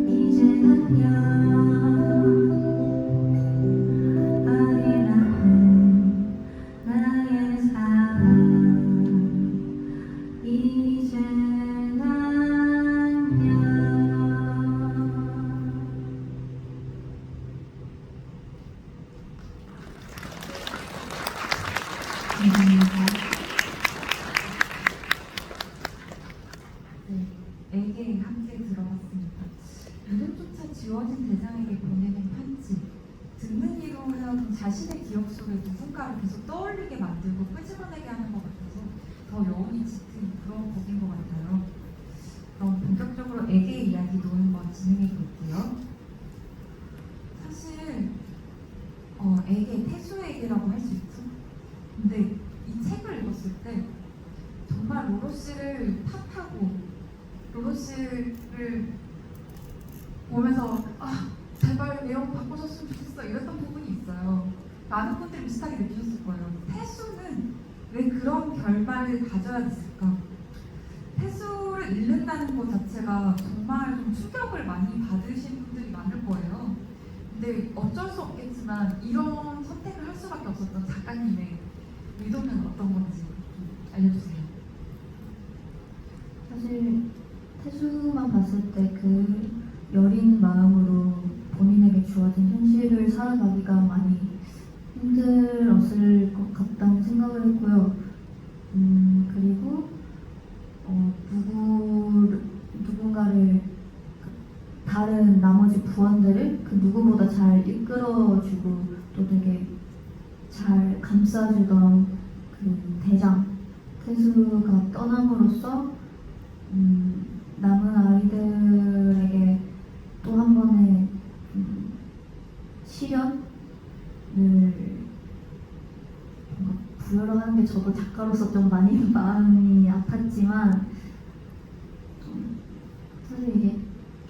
이젠 안녕 어린 아픈 나의 사랑 이젠 안녕. 네, 에게 함께 들어봤습니다. 이름조차 지워진 대상에게 보내는 편지. 듣는 이로 해온 자신의 기억 속에 누군가를 계속 떠올리게 만들고 끄집어내게 하는 것 같아서 더 여운이 짙은 그런 곡인 것 같아요. 그럼 본격적으로 에게의 이야기도 한번 진행해 볼게요. 사실 에게, 태수에게라고 할 수 있죠. 근데 이 책을 읽었을 때 정말 로로 씨를 탓하고 로로 씨를 보면서 제발 내용 바꾸셨으면 좋겠어 이랬던 부분이 있어요. 많은 분들이 비슷하게 느끼셨을 거예요. 태수는 왜 그런 결말을 가져야 됐을까? 태수를 잃는다는 것 자체가 정말 좀 충격을 많이 받으신 분들이 많을 거예요. 근데 어쩔 수 없겠지만 이런 선택을 할 수밖에 없었던 작가님의 의도는 어떤 건지 좀 알려주세요. 사실 태수만 봤을 때 그 여린 마음으로 본인에게 주어진 현실을 살아가기가 많이 힘들었을 것 같다는 생각을 했고요. 그리고 누군가를 다른 나머지 부원들을 그 누구보다 잘 이끌어주고 또 되게 잘 감싸주던 그 대장 태수가 떠남으로써 남은 아이들에게 또 한 번의 시련을 부여를 하는 게 저도 작가로서 좀 많이 마음이 아팠지만 사실 이게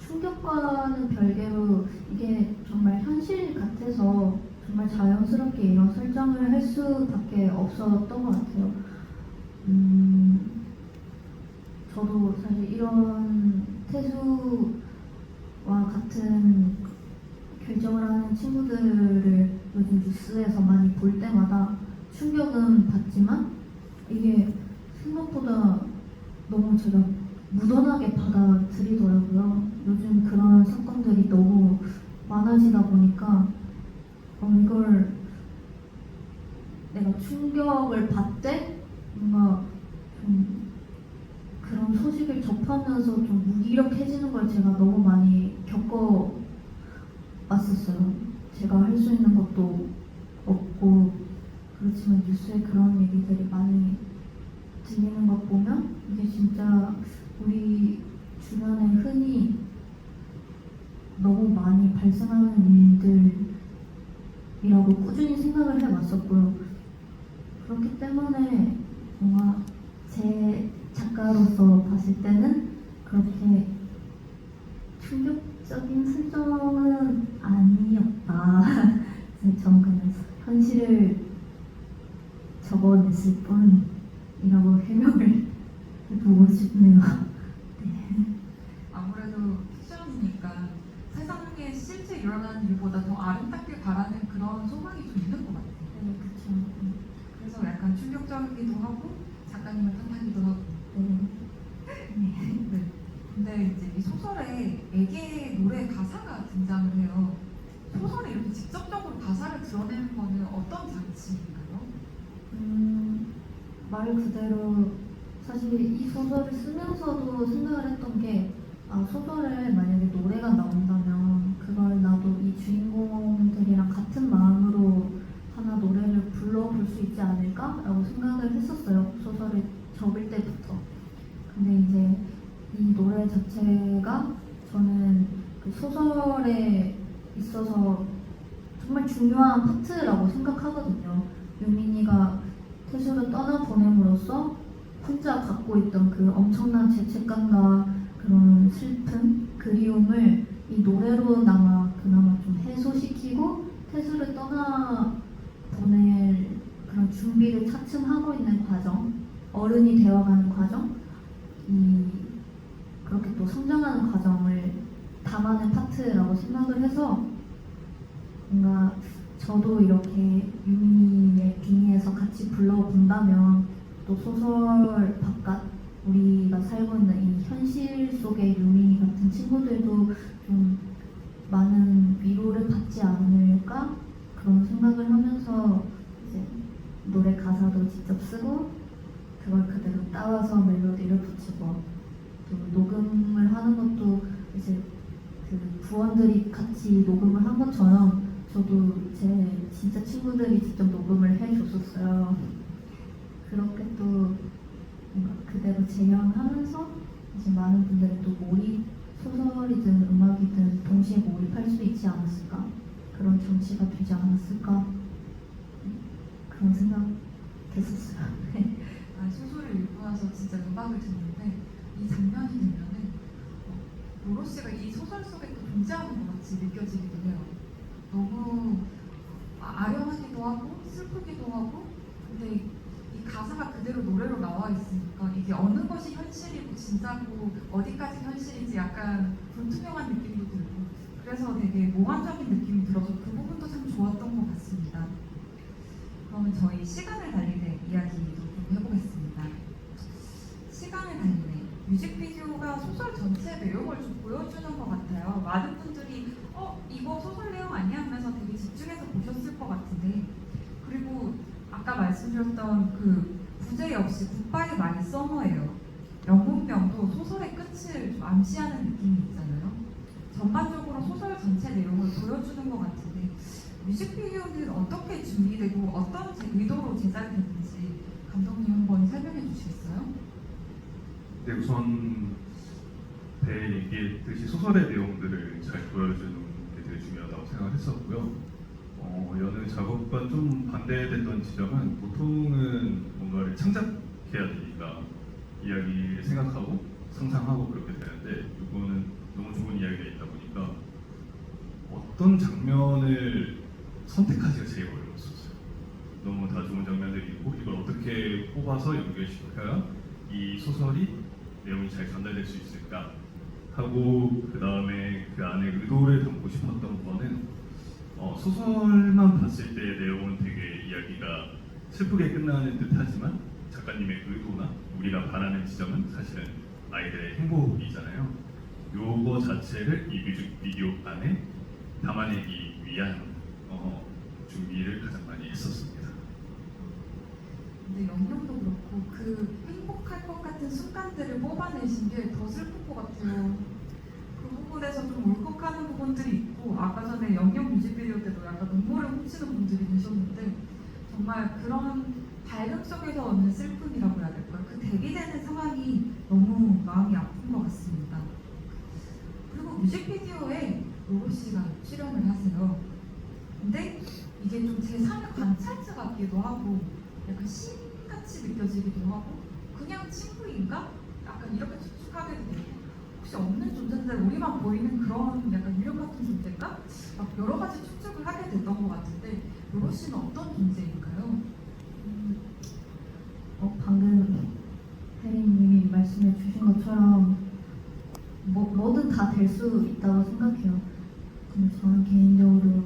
충격과는 별개로 이게 정말 현실 같아서 정말 자연스럽게 이런 설정을 할 수밖에 없었던 것 같아요. 저도 사실 이런 태수와 같은 결정을 하는 친구들을 요즘 뉴스에서 많이 볼 때마다 충격은 받지만 이게 생각보다 너무 제가 무던하게 받아들이더라고요. 요즘 그런 사건들이 너무 많아지다 보니까 이걸 내가 충격을 받되 뭔가 좀 그런 소식을 접하면서 좀 무기력해지는 걸 제가 너무 많이 겪어왔었어요. 제가 할 수 있는 것도 없고 그렇지만 뉴스에 그런 얘기들이 많이 들리는 것 보면 이게 진짜 우리 주변에 흔히 너무 많이 발생하는 일들이라고 꾸준히 생각을 해왔었고요. 그렇기 때문에 뭔가 제 작가로서 봤을 때는 그렇게 충격적인 설정은 아니었다. 전 그냥 현실을 적어냈을 뿐이라고 해명을 해보고 싶네요. 네. 아무래도 픽션이니까 세상에 실제 일어나는 일보다 더 아름답게 바라는 그런 소망이 좀 있는 것 같아요. 네, 그렇죠. 그래서 약간 충격적이기도 하고 작가님을 탓하기도 하고. 네. 네. 근데 이제 이 소설에 애기의 노래 가사가 등장을 해요. 소설에 이렇게 직접적으로 가사를 드러내는 거는 어떤 장치인가요? 말 그대로 사실 이 소설을 쓰면서도 생각을 했던 게 소설에 만약에 노래가 나온다면 그걸 나도 이 주인공들이랑 같은 마음으로 하나 노래를 불러볼 수 있지 않을까라고 생각을 했었어요. 소설을 적을 때부터. 근데 이제 이 노래 자체가 저는 그 소설에 있어서 정말 중요한 파트라고 생각하거든요. 유민이가 태수를 떠나보냄으로써 혼자 갖고 있던 그 엄청난 죄책감과 그런 슬픔, 그리움을 이 노래로나마 그나마 좀 해소시키고 태수를 떠나보낼 그런 준비를 차츰 하고 있는 과정, 어른이 되어가는 과정, 그렇게 또 성장하는 과정을 담아낸 파트라고 생각을 해서 뭔가 저도 이렇게 유민이의 빙의에서 같이 불러본다면 또 소설 바깥 우리가 살고 있는 이 현실 속의 유민이 같은 친구들도 좀 많은 위로를 받지 않을까 그런 생각을 하면서 이제 노래 가사도 직접 쓰고 그걸 그대로 따와서 멜로디를 붙이고 또 녹음을 하는 것도 이제 그 부원들이 같이 녹음을 한 것처럼 저도 제 진짜 친구들이 직접 녹음을 해줬었어요. 그렇게 또 뭔가 그대로 재현하면서 이제 많은 분들이 또 소설이든 음악이든 동시에 몰입할 수 있지 않았을까? 그런 정치가 되지 않았을까? 그런 생각 됐었어요. 소설을 읽고 나서 진짜 음악을 듣는데 이 장면이 되면은 로로 씨가 이 소설 속에 또 존재하는 것 같이 느껴지기도 해요. 너무 아련하기도 하고 슬프기도 하고 근데 이 가사가 그대로 노래로 나와 있으니까 이게 어느 것이 현실이고 진짜고 어디까지 현실인지 약간 불투명한 느낌도 들고 그래서 되게 몽환적인 느낌이 들어서 그 부분도 참 좋았던 것 같습니다. 그러면 저희 시간을 달리네 이야기도 좀 해보겠습니다. 시간을 달리네 뮤직비디오가 소설 전체 내용을 좀 보여주는 것 같아요. 많은 분들이 이거 소설 내용 아니야? 하면서 되게 집중해서 보셨을 것 같은데 그리고 아까 말씀드렸던 그 부제 역시 굿바이 마이 서머예요. 영문명도 소설의 끝을 좀 암시하는 느낌이 있잖아요. 전반적으로 소설 전체 내용을 보여주는 것 같은데 뮤직비디오는 어떻게 준비되고 어떤 의도로 제작됐는지 감독님 한번 설명해 주시겠어요? 네, 우선 배 얘기했듯이 소설의 내용들을 잘 보여주는 게 되게 중요하다고 생각을 했었고요. 여느 작업과 좀 반대됐던 지점은 보통은 뭔가를 창작해야 되니까 이야기를 생각하고 상상하고 그렇게 되는데 이거는 너무 좋은 이야기가 있다 보니까 어떤 장면을 선택하기가 제일 어려웠었어요. 너무 다 좋은 장면들이 있고 이걸 어떻게 뽑아서 연결시켜야 이 소설이 내용이 잘 전달될 수 있을까 하고 그 다음에 그 안에 의도를 담고 싶었던 거는 소설만 봤을 때의 내용은 되게 이야기가 슬프게 끝나는 듯하지만 작가님의 의도나 우리가 바라는 지점은 사실은 아이들의 행복이잖아요. 요거 자체를 이 뮤직비디오 안에 담아내기 위한 준비를 가장 많이 했었습니다. 근데 영영도 그렇고 그 행복할 것 같은 순간들을 뽑아내신 게 더 슬픈 것 같아요. 그 부분에서 좀 울컥하는 부분들이 있고 아까 전에 영영 뮤직비디오 때도 약간 눈물을 훔치는 분들이 계셨는데 정말 그런 밝음 속에서 얻는 슬픔이라고 해야 될까요? 그 대비되는 상황이 너무 마음이 아픈 것 같습니다. 그리고 뮤직비디오에 로보 씨가 출연을 하세요. 근데 이게 좀 제3의 관찰자 같기도 하고 약간 신같이 느껴지기도 하고 그냥 친구인가? 약간 이렇게 추측하게 되고 혹시 없는 존재인데 우리만 보이는 그런 약간 유령 같은 존재인가? 막 여러 가지 추측을 하게 됐던 것 같은데 로보 씨는 어떤 존재인가요? 방금 혜린님이 말씀해 주신 것처럼 뭐든 다 될 수 있다고 생각해요. 근데 저는 개인적으로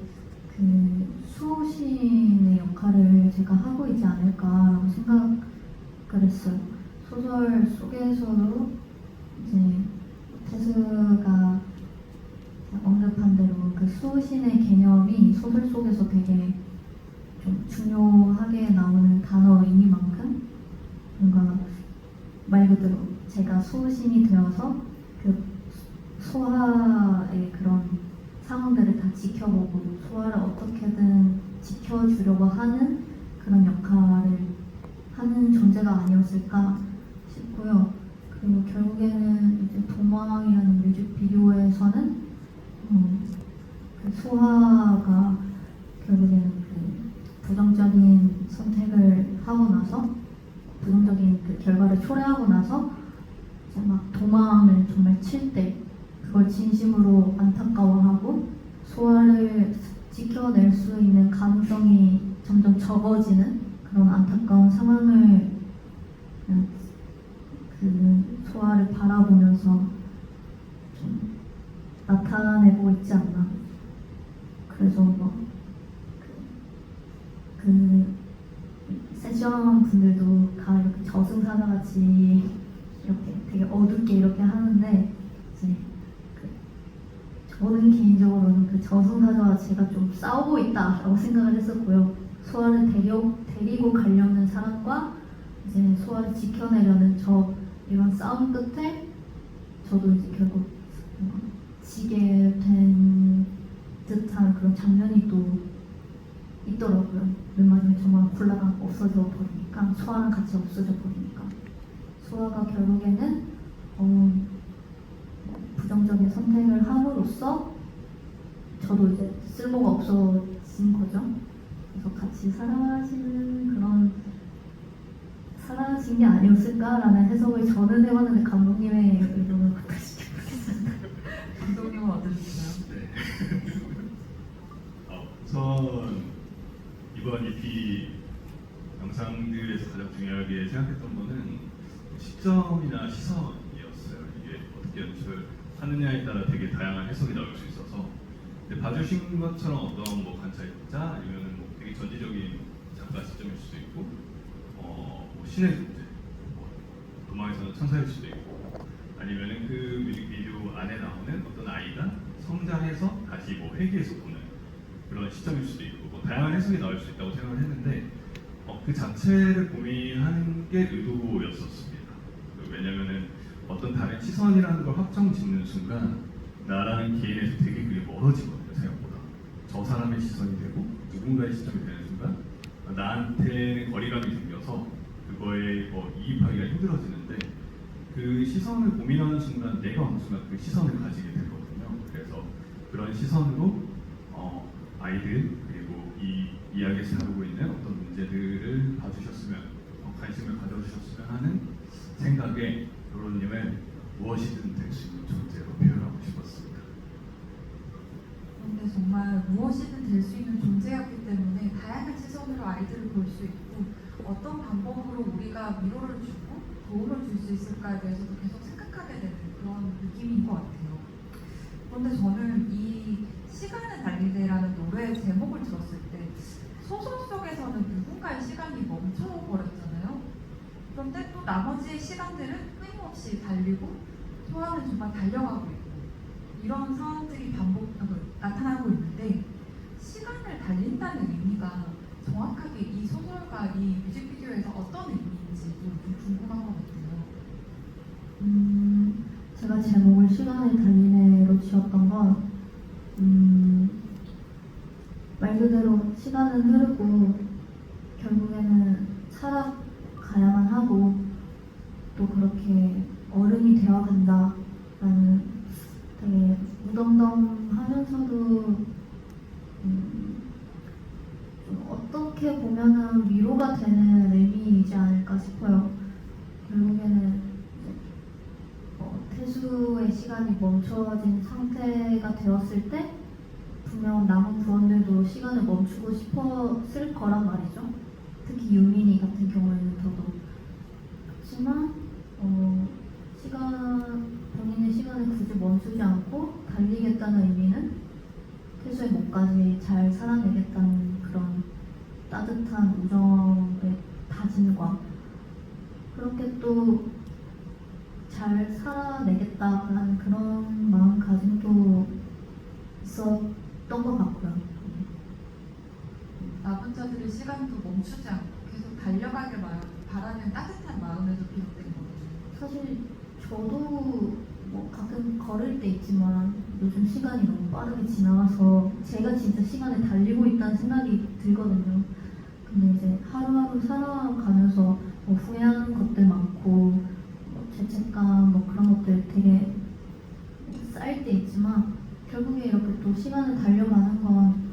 그 수호신의 역할을 제가 하고 있지 않을까라고 생각을 했어요. 소설 속에서도 이제 태수가 언급한 대로 그 수호신의 개념이 소설 속에서 되게 좀 중요하게 나오는 단어이니만큼 뭔가 말 그대로 제가 수호신이 되어서 그 소아의 그런 상황들을 다 지켜보고 소아를 어떻게든 지켜주려고 하는 그런 역할을 하는 존재가 아니었을까 싶고요. 그리고 결국에는 이제 도망이라는 뮤직비디오에서는 그 소아가 결국에는 그 부정적인 선택을 하고 나서 부정적인 그 결과를 초래하고 나서 이제 막 도망을 정말 칠 때 그걸 진심으로 안타까워하고 소아를 지켜낼 수 있는 가능성이 점점 적어지는 그런 안타까운 상황을 그냥 그 소아를 바라보면서 좀 나타내고 있지 않나. 그래서 그 세션 분들도 다 이렇게 저승사자 같이 이렇게 되게 어둡게 이렇게 하는데 이제 저는 개인적으로는 그 저승사자와 제가 좀 싸우고 있다라고 생각을 했었고요. 소아를 데리고 가려는 사람과 이제 소아를 지켜내려는 이런 싸움 끝에 저도 이제 결국 지게 된 듯한 그런 장면이 또 있더라고요. 맨 마지막에 정말 콜라가 없어져 버리니까 소아랑 같이 없어져 버리니까 소아가 결국에는 부정적인 선택을 함으로써 저도 이제 쓸모가 없어진 거죠. 그래서 같이 사라진 게 아니었을까라는 해석을 저는 해봤는데 감독님의 의도는 어떠신지 모르겠습니다. 감독님은 어떠셨어요? 네. 우선 이번 EP 영상들에서 가장 중요하게 생각했던 거는 시점이나 시선이었어요. 이게 어떻게 연출을 하느냐에 따라 되게 다양한 해석이 나올 수 있어서 근데 봐주신 것처럼 어떤 뭐 관찰자 아니면 뭐 되게 전지적인 작가 시점일 수도 있고 뭐 신의 존재, 뭐 도망에서는 천사일 수도 있고 아니면은 그 뮤직비디오 안에 나오는 어떤 아이가 성장해서 다시 뭐 회귀해서 보는 그런 시점일 수도 있고 뭐 다양한 해석이 나올 수 있다고 생각을 했는데 그 자체를 고민하는 게 의도였었습니다. 왜냐면은 어떤 다른 시선이라는 걸 확정 짓는 순간 나라는 개인에서 되게 그게 멀어지거든요. 생각보다 저 사람의 시선이 되고 누군가의 시점이 되는 순간 나한테 거리감이 생겨서 그거에 이입하기가 힘들어지는데 그 시선을 고민하는 순간 내가 어느 순간 그 시선을 가지게 되거든요. 그래서 그런 시선으로 아이들 그리고 이야기에서 다루고 있는 어떤 문제들을 봐주셨으면, 관심을 가져주셨으면 하는 생각에 로로님을 무엇이든 될 수 있는 존재로 표현하고 싶었습니다. 그런데 정말 무엇이든 될 수 있는 존재였기 때문에 다양한 시선으로 아이들을 볼 수 있고 어떤 방법으로 우리가 위로를 주고 도움을 줄 수 있을까에 대해서도 계속 생각하게 되는 그런 느낌인 것 같아요. 그런데 저는 이 시간은 달리네라는 노래의 제목을 들었을 때 소설 속에서는 누군가의 시간이 멈춰버렸잖아요. 그런데 또 나머지 시간들은 끊임없이 달리고 소아는 정말 달려가고 있고 이런 상황들이 나타나고 있는데 시간을 달린다는 의미가 정확하게 이 소설과 이 뮤직비디오에서 어떤 의미인지 좀 궁금한 것 같아요. 제가 제목을 시간을 달리네로 지었던 건 말 그대로 시간은 흐르고 결국에는 살아가야만 하고 또 그렇게 어른이 되어간다라는 되게 무덤덤하면서도 좀 어떻게 보면은 위로가 되는 의미이지 않을까 싶어요. 결국에는 태수의 시간이 멈춰진 상태가 되었을 때 분명 남은 부원들도 시간을 멈추고 싶었을 거란 말이죠. 특히 유민이 같은 경우에는 더더욱. 그렇지만 본인의 시간을 굳이 멈추지 않고 달리겠다는 의미는 태수의 목까지 잘 살아내겠다는 그런 따뜻한 우정의 다짐과 그렇게 또 잘 살아내겠다라는 그런 마음가짐도 있었던 것 같고요. 남은 자들의 시간도 멈추지 않고 계속 달려가길 바라는 따뜻한 마음에서 비롯된 거거든요. 사실 저도 뭐 가끔 걸을 때 있지만 요즘 시간이 너무 빠르게 지나가서 제가 진짜 시간에 달리고 있다는 생각이 들거든요. 근데 이제 하루하루 살아가면서 뭐 후회하는 것들 많고 죄책감 뭐 그런 것들 되게 쌓일 때 있지만 결국에 이렇게 또 시간을 달려가는 건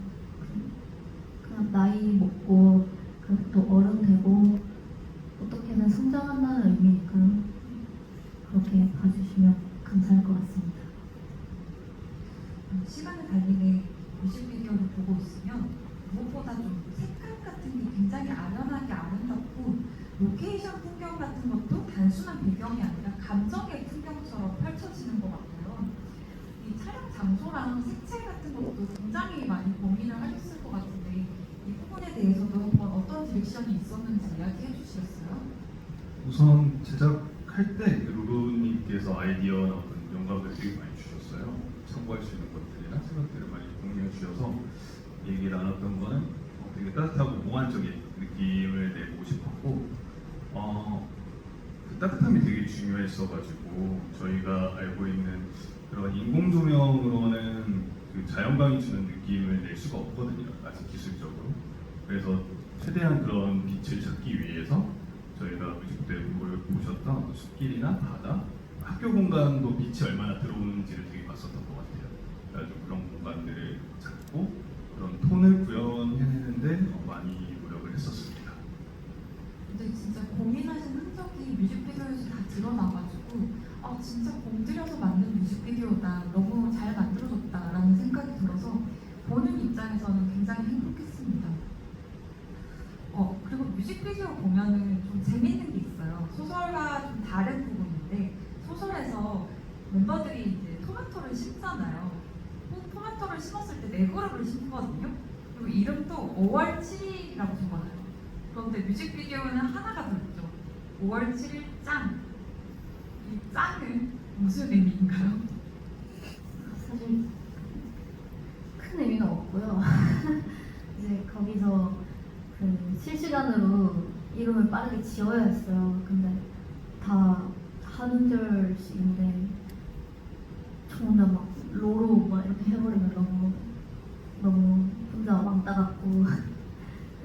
그냥 나이 먹고 그렇게 또 어른 되고 어떻게든 성장한다는 의미니까요. 그렇게 봐주시면 감사할 것 같습니다. 시간을 달리는 뮤직비디오를 보고 있으면 무엇보다 좀 색감 같은 게 굉장히 아련하게 아름답고 로케이션 풍경 같은 것도 단순한 배경이 아니라 감정의 풍경처럼 펼쳐지는 것 같아요. 이 촬영 장소랑 색채 같은 것도 굉장히 많이 고민을 하셨을 것 같은데 이 부분에 대해서도 한번 어떤 디렉션이 있었는지 이야기해 주시겠어요? 우선 제작할 때 루루님께서 아이디어나 어떤 영감을 되게 많이 주셨어요. 참고할 수 있는 것들이나 생각들을 많이 공유해 주셔서 얘기 나눴던 거는 되게 따뜻하고 몽환적인 느낌을 내고 싶었고 그 따뜻함이 되게 중요했어가지고 저희가 알고 있는 그런 인공 조명으로는 그 자연광이 주는 느낌을 낼 수가 없거든요. 아직 기술적으로. 그래서 최대한 그런 빛을 찾기 위해서 저희가 뮤직비디오를 보셨던 숲길이나 바다, 학교 공간도 빛이 얼마나 들어오는지를 되게 봤었던 것 같아요. 그래서 그런 공간들을 찾고 그런 톤을 구현해내는데 많이 노력을 했었습니다. 근데 진짜 고민하신 흔적이 뮤직비디오에서 다 드러나가지고 진짜 공들여서 만든 뮤직비디오다, 너무 잘 만들어졌다라는 생각이 들어서 보는 입장에서는 굉장히 행복했습니다. 그리고 뮤직비디오 보면은 좀 재밌는 게 있어요. 소설과 좀 다른 부분인데 소설에서 멤버들이 이제 토마토를 심잖아요. 토마토를 심었을 때 네 그룹을 심거든요. 그리고 이름도 5월 7일이라고 적어놔요. 그런데 뮤직비디오는 하나가 더 있죠. 5월 7일 짱. 이 짱은 무슨 의미인가요? 사실 큰 의미가 없고요. 이제 거기서 그 실시간으로 이름을 빠르게 지어야 했어요. 근데 다 한 절씩인데 저 혼자 막 로로 막 이렇게 해버리면 너무 혼자 왕따 같고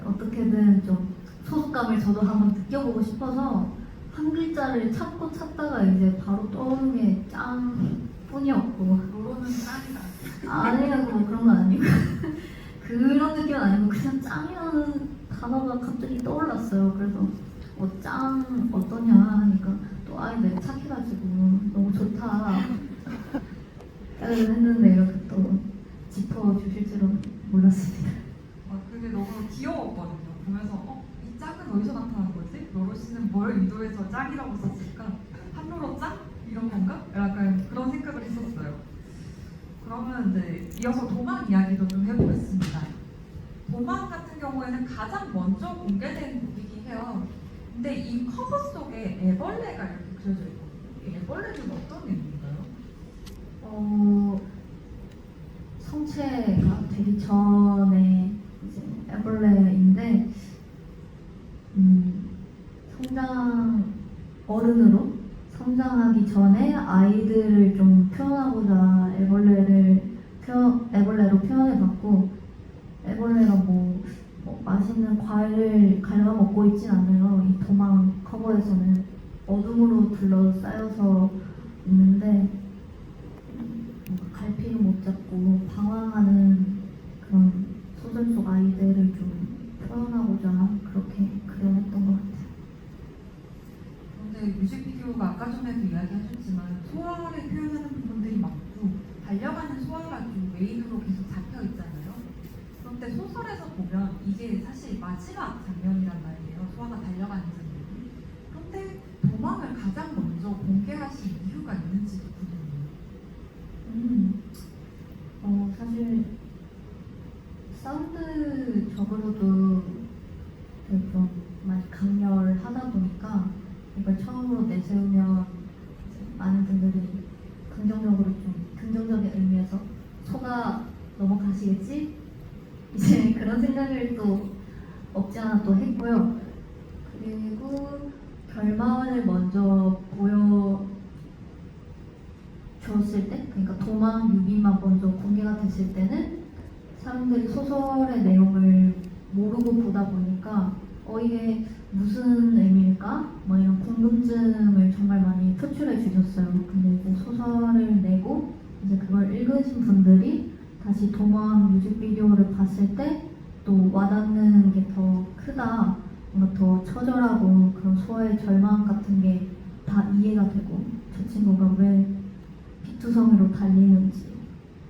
어떻게든 좀 소속감을 저도 한번 느껴보고 싶어서 한 글자를 찾고 찾다가 이제 바로 떠오르는 게 짱뿐이었고 로로는 짱이다. 아니야 뭐 그런 건 아니고 그런 느낌은 아니고 그냥 짱이라는 단어가 갑자기 떠올랐어요. 그래서 짱 어떠냐 하니까 또 내가 착해가지고 너무 좋다 했는데 이렇게 또 짚어주실 줄은 몰랐습니다. 그게 너무 귀여웠거든요. 보면서 이 짝은 어디서 나타난 거지? 로로 씨는 뭘 의도해서 짝이라고 썼을까? 한로로 짝? 이런 건가? 약간 그런 생각을 했었어요. 그러면 이제 이어서 도망 이야기도 좀 해보겠습니다. 도망 같은 경우에는 가장 먼저 공개된 곡이긴 해요. 근데 이 커버 속에 애벌레가 이렇게 그려져 있거든요. 이 애벌레는 어떤 의미인가요? 성체가 되기 전에 이제 애벌레인데 어른으로 성장하기 전에 아이들을 좀 표현하고자 애벌레로 표현해봤고, 애벌레가 뭐 맛있는 과일을 갉아먹고 있진 않아요. 이 도망 커버에서는 어둠으로 둘러싸여서 있는데 갈피를 못 잡고 방황하는 그런 소설 속 아이들을 좀 표현하고자 그렇게 그려냈던 것 같아요. 그런데 뮤직비디오가 아까 전에도 이야기하셨지만 소아를 표현하는 부분들이 많고 달려가는 소아가 좀 메인으로 계속 잡혀 있잖아요. 그런데 소설에서 보면 이게 사실 마지막 장면이란 말이에요. 소아가 달려가는 장면이. 그런데 도망을 가장 먼저 공개하신 이유가 있는지도 궁금해요. 사실 사운드적으로도 되게 좀 많이 강렬하다 보니까 이걸 처음으로 내세우면 이제 많은 분들이 긍정적인 의미에서 속아 넘어가시겠지? 이제 그런 생각을 또 없지 않아 또 했고요. 그리고 결말을 먼저 보여줬을 때, 그러니까 도망 뮤비만 먼저 공개가 됐을 때는 사람들이 소설의 내용을 모르고 보다 보니까 이게 무슨 의미일까? 이런 궁금증을 정말 많이 표출해 주셨어요. 근데 이제 소설을 내고 이제 그걸 읽으신 분들이 다시 도망 뮤직비디오를 봤을 때 또 와닿는 게 더 크다, 뭔가 더 처절하고 그런 소아의 절망 같은 게 다 이해가 되고, 저 친구가 왜 피투성이로 달리는지,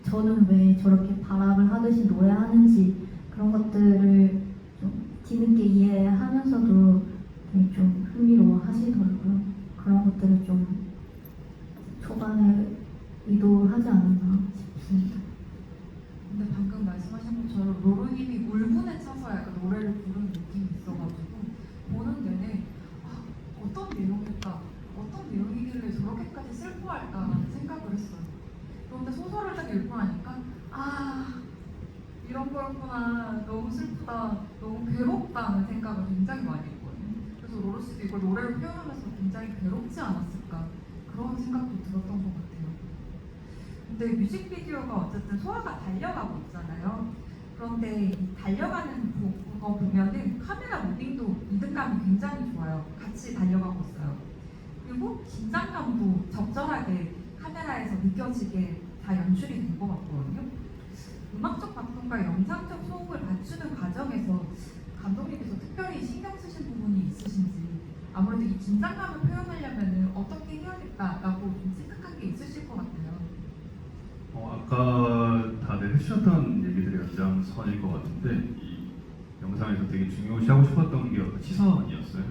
저는 왜 저렇게 발악을 하듯이 노래하는지, 그런 것들을 좀 뒤늦게 이해하면서도 되게 좀 흥미로워 하시더라고요. 그런 것들을 좀 초반에 의도하지 않았나 싶습니다. 근데 방금 말씀하신 것처럼 로로님이 울분에 차서 약간 노래를 부르는 느낌이 있어가지고 보는 내내 어떤 내용일까? 어떤 내용이길래 저렇게까지 슬퍼할까라는 생각을 했어요. 그런데 소설을 딱 읽고 나니까 이런 거였구나. 너무 슬프다. 너무 괴롭다는 생각을 굉장히 많이 했거든요. 그래서 로로 씨도 이걸 노래로 표현하면서 굉장히 괴롭지 않았을까? 그런 생각도 들었던 것 같아요. 근데 뮤직비디오가 어쨌든 소아가 달려가고 있잖아요. 그런데 이 달려가는 거 보면은 카메라 무빙도 리듬감이 굉장히 좋아요. 같이 달려가고 있어요. 그리고 긴장감도 적절하게 카메라에서 느껴지게 다 연출이 된 것 같거든요. 음악적 박동과 영상적 소음을 맞추는 과정에서 감독님께서 특별히 신경 쓰신 부분이 있으신지, 아무래도 이 긴장감을 표현하려면 어떻게 해야겠다라고 좀 생각한 게 있으실 것 같아요. 아까 다들 해주셨던 얘기들이 연장선일 것 같은데, 이 영상에서 되게 중요시하고 싶었던 게 어떤 시선이었어요.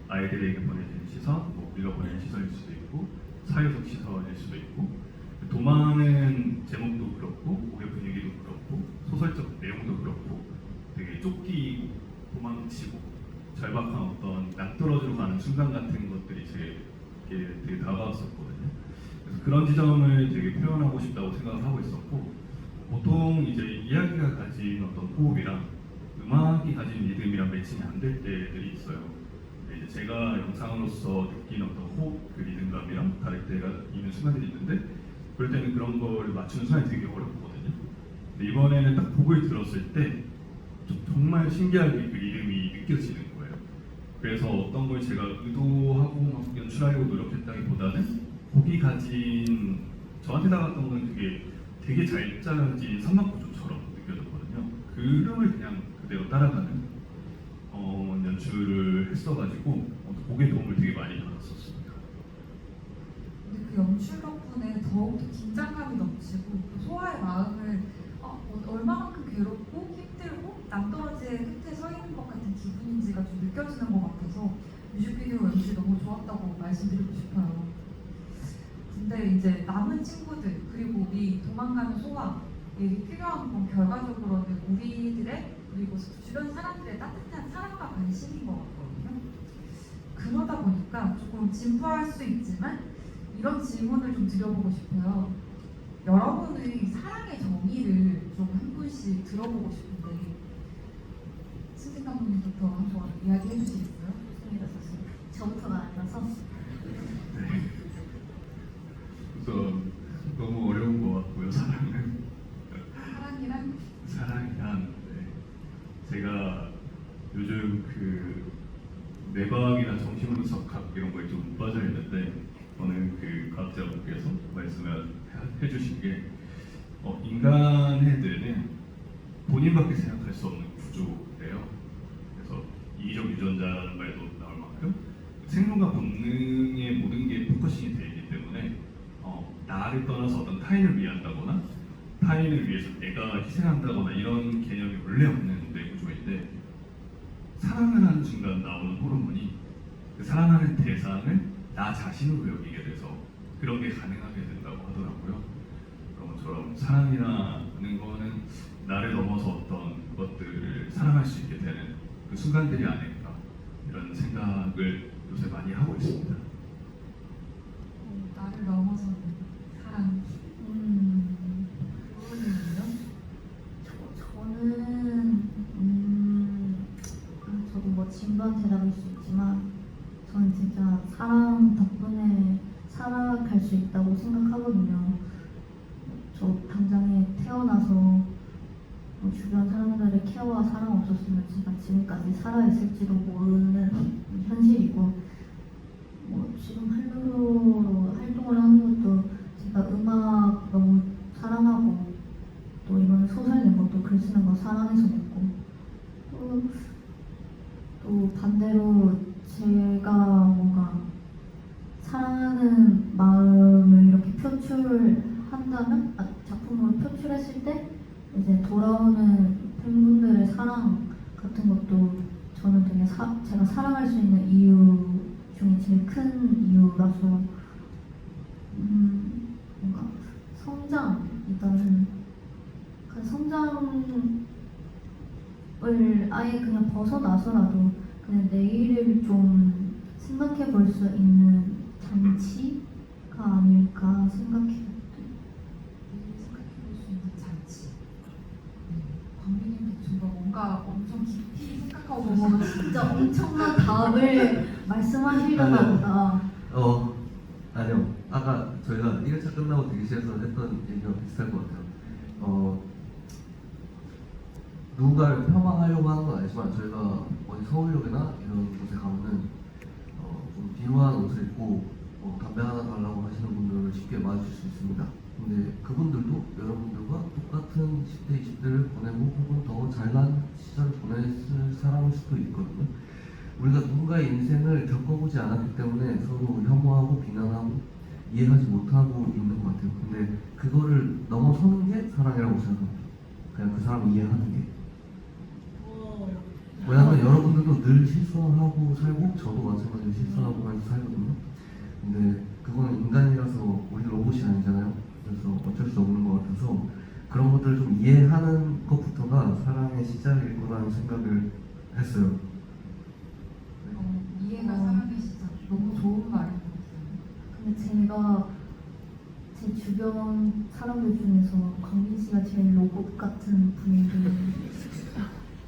아이들에게 보내지는 시선, 우리가 보내는 시선일 수도 있고 사회적 시선일 수도 있고, 도망은 제목도 그렇고 곡의 분위기도 그렇고 소설적 내용도 그렇고 되게 쫓기고 도망치고 절박한 어떤 낭떠러지로 가는 순간 같은 것들이 되게 다가왔었거든요. 그래서 그런 지점을 되게 표현하고 싶다고 생각을 하고 있었고, 보통 이제 이야기가 가진 어떤 호흡이랑 음악이 가진 리듬이랑 매칭이 안 될 때들이 있어요. 이제 제가 영상으로서 느낀 어떤 호흡, 그 리듬감이랑 다를 때가 있는 순간들이 있는데, 그럴 때는 그런 걸 맞추는 순간이 되게 어렵거든요. 근데 이번에는 딱 곡을 들었을 때 정말 신기하게 그 리듬이 느껴지는 거예요. 그래서 어떤 걸 제가 의도하고 막 연출하려고 노력했다기보다는 곡이 가진, 저한테 다가왔던 건 되게 잘 짜진 3만 구조처럼 느껴졌거든요. 그 흐름을 그냥 그대로 따라가는 연출을 했어가지고 곡에 도움을 되게 많이 받았었습니다. 근데 그 연출 덕분에 더욱더 긴장감이 넘치고 또 소아의 마음을 얼마만큼 괴롭고 힘들고 낭떠러지의 끝에 서 있는 것 같은 기분인지가 좀 느껴지는 것 같아서 뮤직비디오 연출이 너무 좋았다고 말씀드리고 싶어요. 근데 이제 남은 친구들 그리고 우리 도망가는 소아에게 필요한 건 결과적으로는 우리들의 그리고 주변 사람들의 따뜻한 사랑과 관심인 것 같거든요. 그러다 보니까 조금 진부할 수 있지만 이런 질문을 좀 드려보고 싶어요. 여러분의 사랑의 정의를 좀 한 분씩 들어보고 싶은데 신생 감독님부터 한번 이야기해 주시겠어요? 저부터가 아니라서 네. 우선 너무 어려운 것 같고요. 사랑이란 제가 요즘 그 내과학이나 정신분석학 이런 거에 좀 빠져 있는데 저는 그 과학자분께서 말씀을 해주신 게 인간의 뇌는 본인밖에 생각할 수 없는 구조래요. 그래서 이기적 유전자라는 말도 나올 만큼 생존과 본능의 모든 게 포커싱이 되어 있기 때문에 나를 떠나서 어떤 타인을 위한다거나 타인을 위해서 내가 희생한다거나 이런 개념이 원래 없는 뇌 구조인데 사랑을 하는 순간 나오는 호르몬이 그 사랑하는 대상을 나 자신으로 여기게 돼서 그런 게 가능하게 된다고 하더라고요. 그런 것처럼 사랑이라는 거는 나를 넘어서 어떤 것들을 사랑할 수 있게 되는 그 순간들이 아닐까 이런 생각을 요새 많이 하고 있습니다. 나를 넘어서는 사랑. 부모님은요? 저도 뭐 진부한 대답일 수 있지만 저는 진짜 사랑 덕분에 살아갈 수 있다고 생각하거든요. 저 당장에 태어나서 뭐 주변 사람들의 케어와 사랑 없었으면 제가 지금까지 살아있을지도 모르는 현실이고 뭐 지금 할로로 활동을 하는 것도 제가 음악 너무 사랑하고 또 이번 소설 낸 것도 글 쓰는 거 사랑해서 냈고 또 반대로 제가 뭔가 사랑하는 마음을 이렇게 표출한다면 작품으로 표출했을 때 이제 돌아오는 팬분들의 사랑 같은 것도 저는 되게 제가 사랑할 수 있는 이유 중에 제일 큰 이유라서 뭔가 성장이라는 그 성장을 아예 그냥 벗어나서라도 그냥 내일을 좀 생각해 볼 수 있는 잔치가 아닐까 생각해요. 생각해볼 수 있는 잔치. 광민님 좀 더 뭔가 엄청 깊이 생각하고 진짜 엄청난 답을 말씀하시려나 보다. 아니요. 아까 저희가 1차 끝나고 대기실에서 했던 얘기가 비슷할 것 같아요. 누군가를 폄하하려고 하는 건 아니지만 저희가 어디 서울역이나 이런 곳에 가면은 좀 비루한 옷을 입고 담배 하나 달라고 하시는 분들을 쉽게 맞으실 수 있습니다. 근데 그분들도 여러분들과 똑같은 10대, 20대를 보내고 혹은 더 잘난 시절을 보냈을 사람일 수도 있거든요. 우리가 누군가의 인생을 겪어보지 않았기 때문에 서로 혐오하고 비난하고 이해하지 못하고 있는 것 같아요. 근데 그거를 넘어서는 게 사랑이라고 생각합니다. 그냥 그 사람을 이해하는 게. 왜냐하면 여러분들도 늘 실수하고 살고 저도 마찬가지로 실수하고 해서 살거든요. 근데 그거는 인간이라서 우리 로봇이 아니잖아요. 그래서 어쩔 수 없는 것 같아서 그런 것들을 좀 이해하는 것부터가 사랑의 시작일 거라는 생각을 했어요. 이해가 사랑의 시작. 너무 좋은 말인 것 같아요. 근데 제가 제 주변 사람들 중에서 광민 씨가 제일 로봇 같은 분인데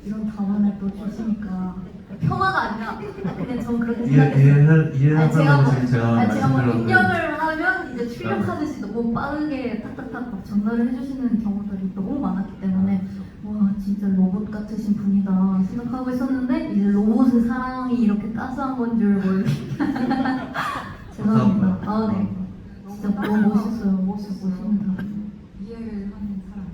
이런 답안을 또 주시니까 폄하가 아니라 그냥 저는 그렇게 생각했어요. 이해하다는 것이 제가 제가 뭐 말씀드렸는데 입력을 하면 이제 출력하듯이 너무 빠르게 탁탁탁 막 전달을 해주시는 경우들이 너무 많았기 때문에 와 진짜 로봇 같으신 분이다 생각하고 있었는데 이제 로봇의 사랑이 이렇게 따스한 건 줄 모르게 죄송합니다. 아 네. 진짜 너무 멋있어요. 멋있는 답. 이해를 하는 사람.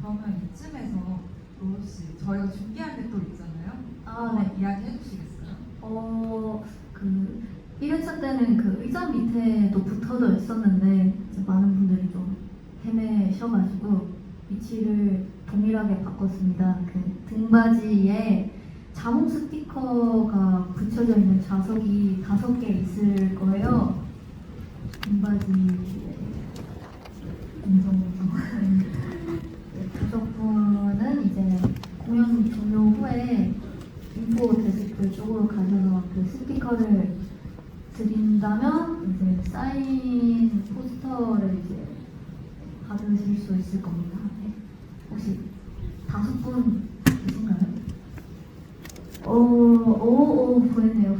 그러면 이쯤에서 로우씨, 저희가 준비한 게 또 있잖아요. 아, 네. 이야기 해주시겠어요? 그 1회차 때는 그 의자 밑에도 붙어져 있었는데 이제 많은 분들이 좀 헤매셔가지고 위치를 동일하게 바꿨습니다. 그 등받이에 자몽 스티커가 붙여져 있는 좌석이 5개 있을 거예요. 등받이에 좌석분은 이제 공연 종료 후에 인포 데스크 쪽으로 가셔서 그 스티커를 드린다면 이제 사인 포스터를 이제 받으실 수 있을 겁니다. 네. 혹시 5분 계신가요? 오, 보이네요.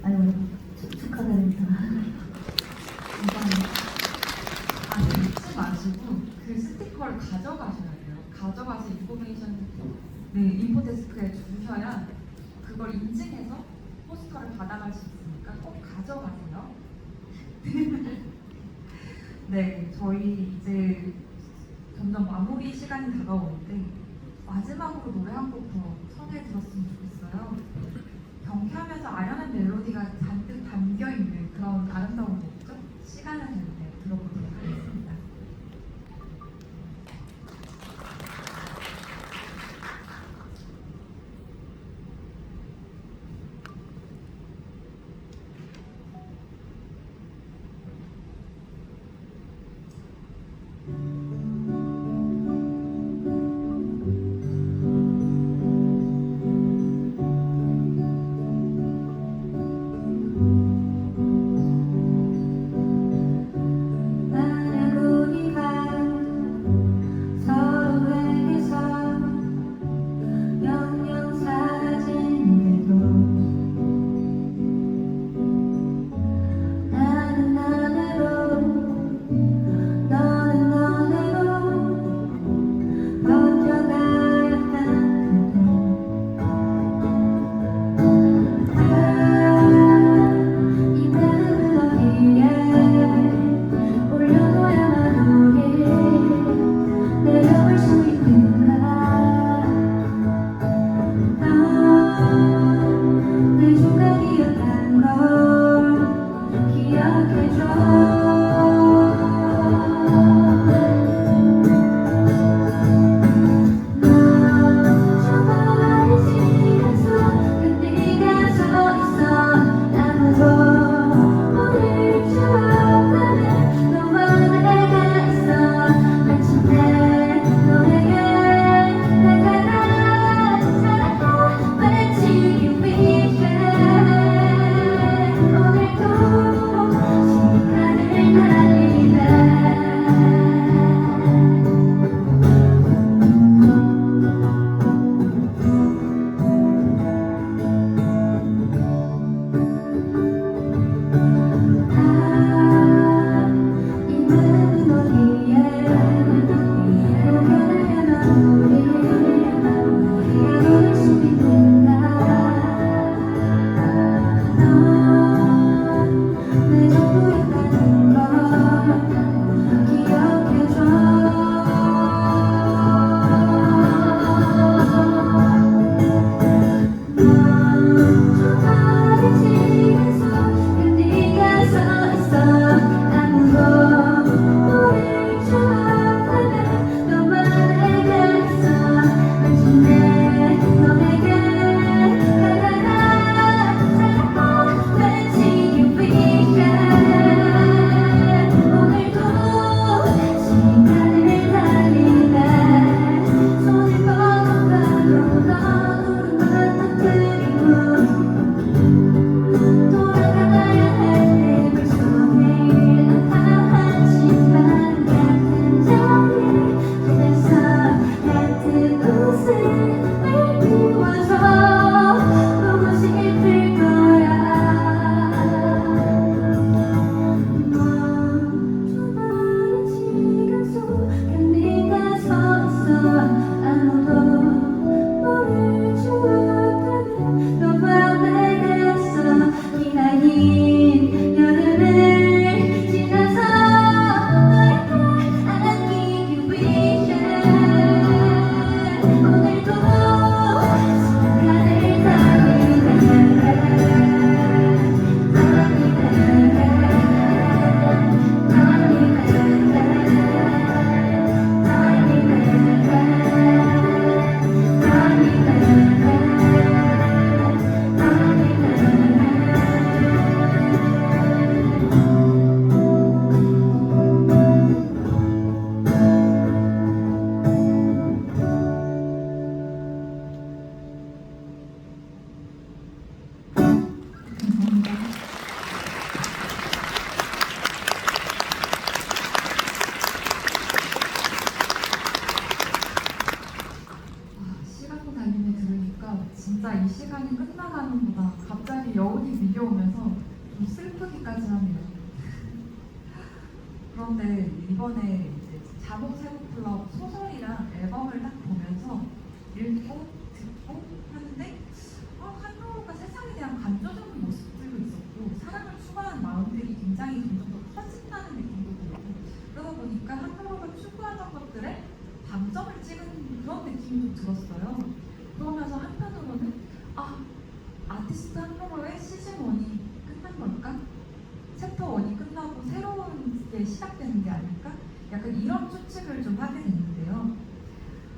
아유, 축하드립니다. 감사합니다. 아니, 잊지 마시고 그 스티커를 가져가셔야 돼요. 가져가서 인포메이션, 네, 인포데스크에 주셔야 그걸 인증해서 포스터를 받아갈 수 있으니까 꼭 가져가세요. 네, 저희 이제 점점 마무리 시간이 다가오는데 마지막으로 노래 한 곡 더 청해 들었으면 좋겠어요. 경쾌하면서 아련한 멜로디가 잔뜩 담겨있는 그런 아름다운 곡죠? 시간을 낼 때 들어보도록 하겠습니다. 갑자기 여운이 밀려오면서 좀 슬프기까지 하네요. 그런데 이번에 이제 자몽새우클럽 소설이랑 앨범을 딱 보면서 읽고 듣고 하는데 한효로가 세상에 대한 감정적인 모습들도 있었고 사랑을 추구하는 마음들이 굉장히 점점 더 커진다는 느낌도 들고 그러다 보니까 한효로가 추구하던 것들에 방점을 찍은 그런 느낌이 좀 들었어요. 그러면서 한편으로는 아티스트 한효로의 시즌1이 끝난 걸까? 챕터 1이 끝나고 새로운 게 시작되는 게 아닐까? 약간 이런 추측을 좀 하게 됐는데요.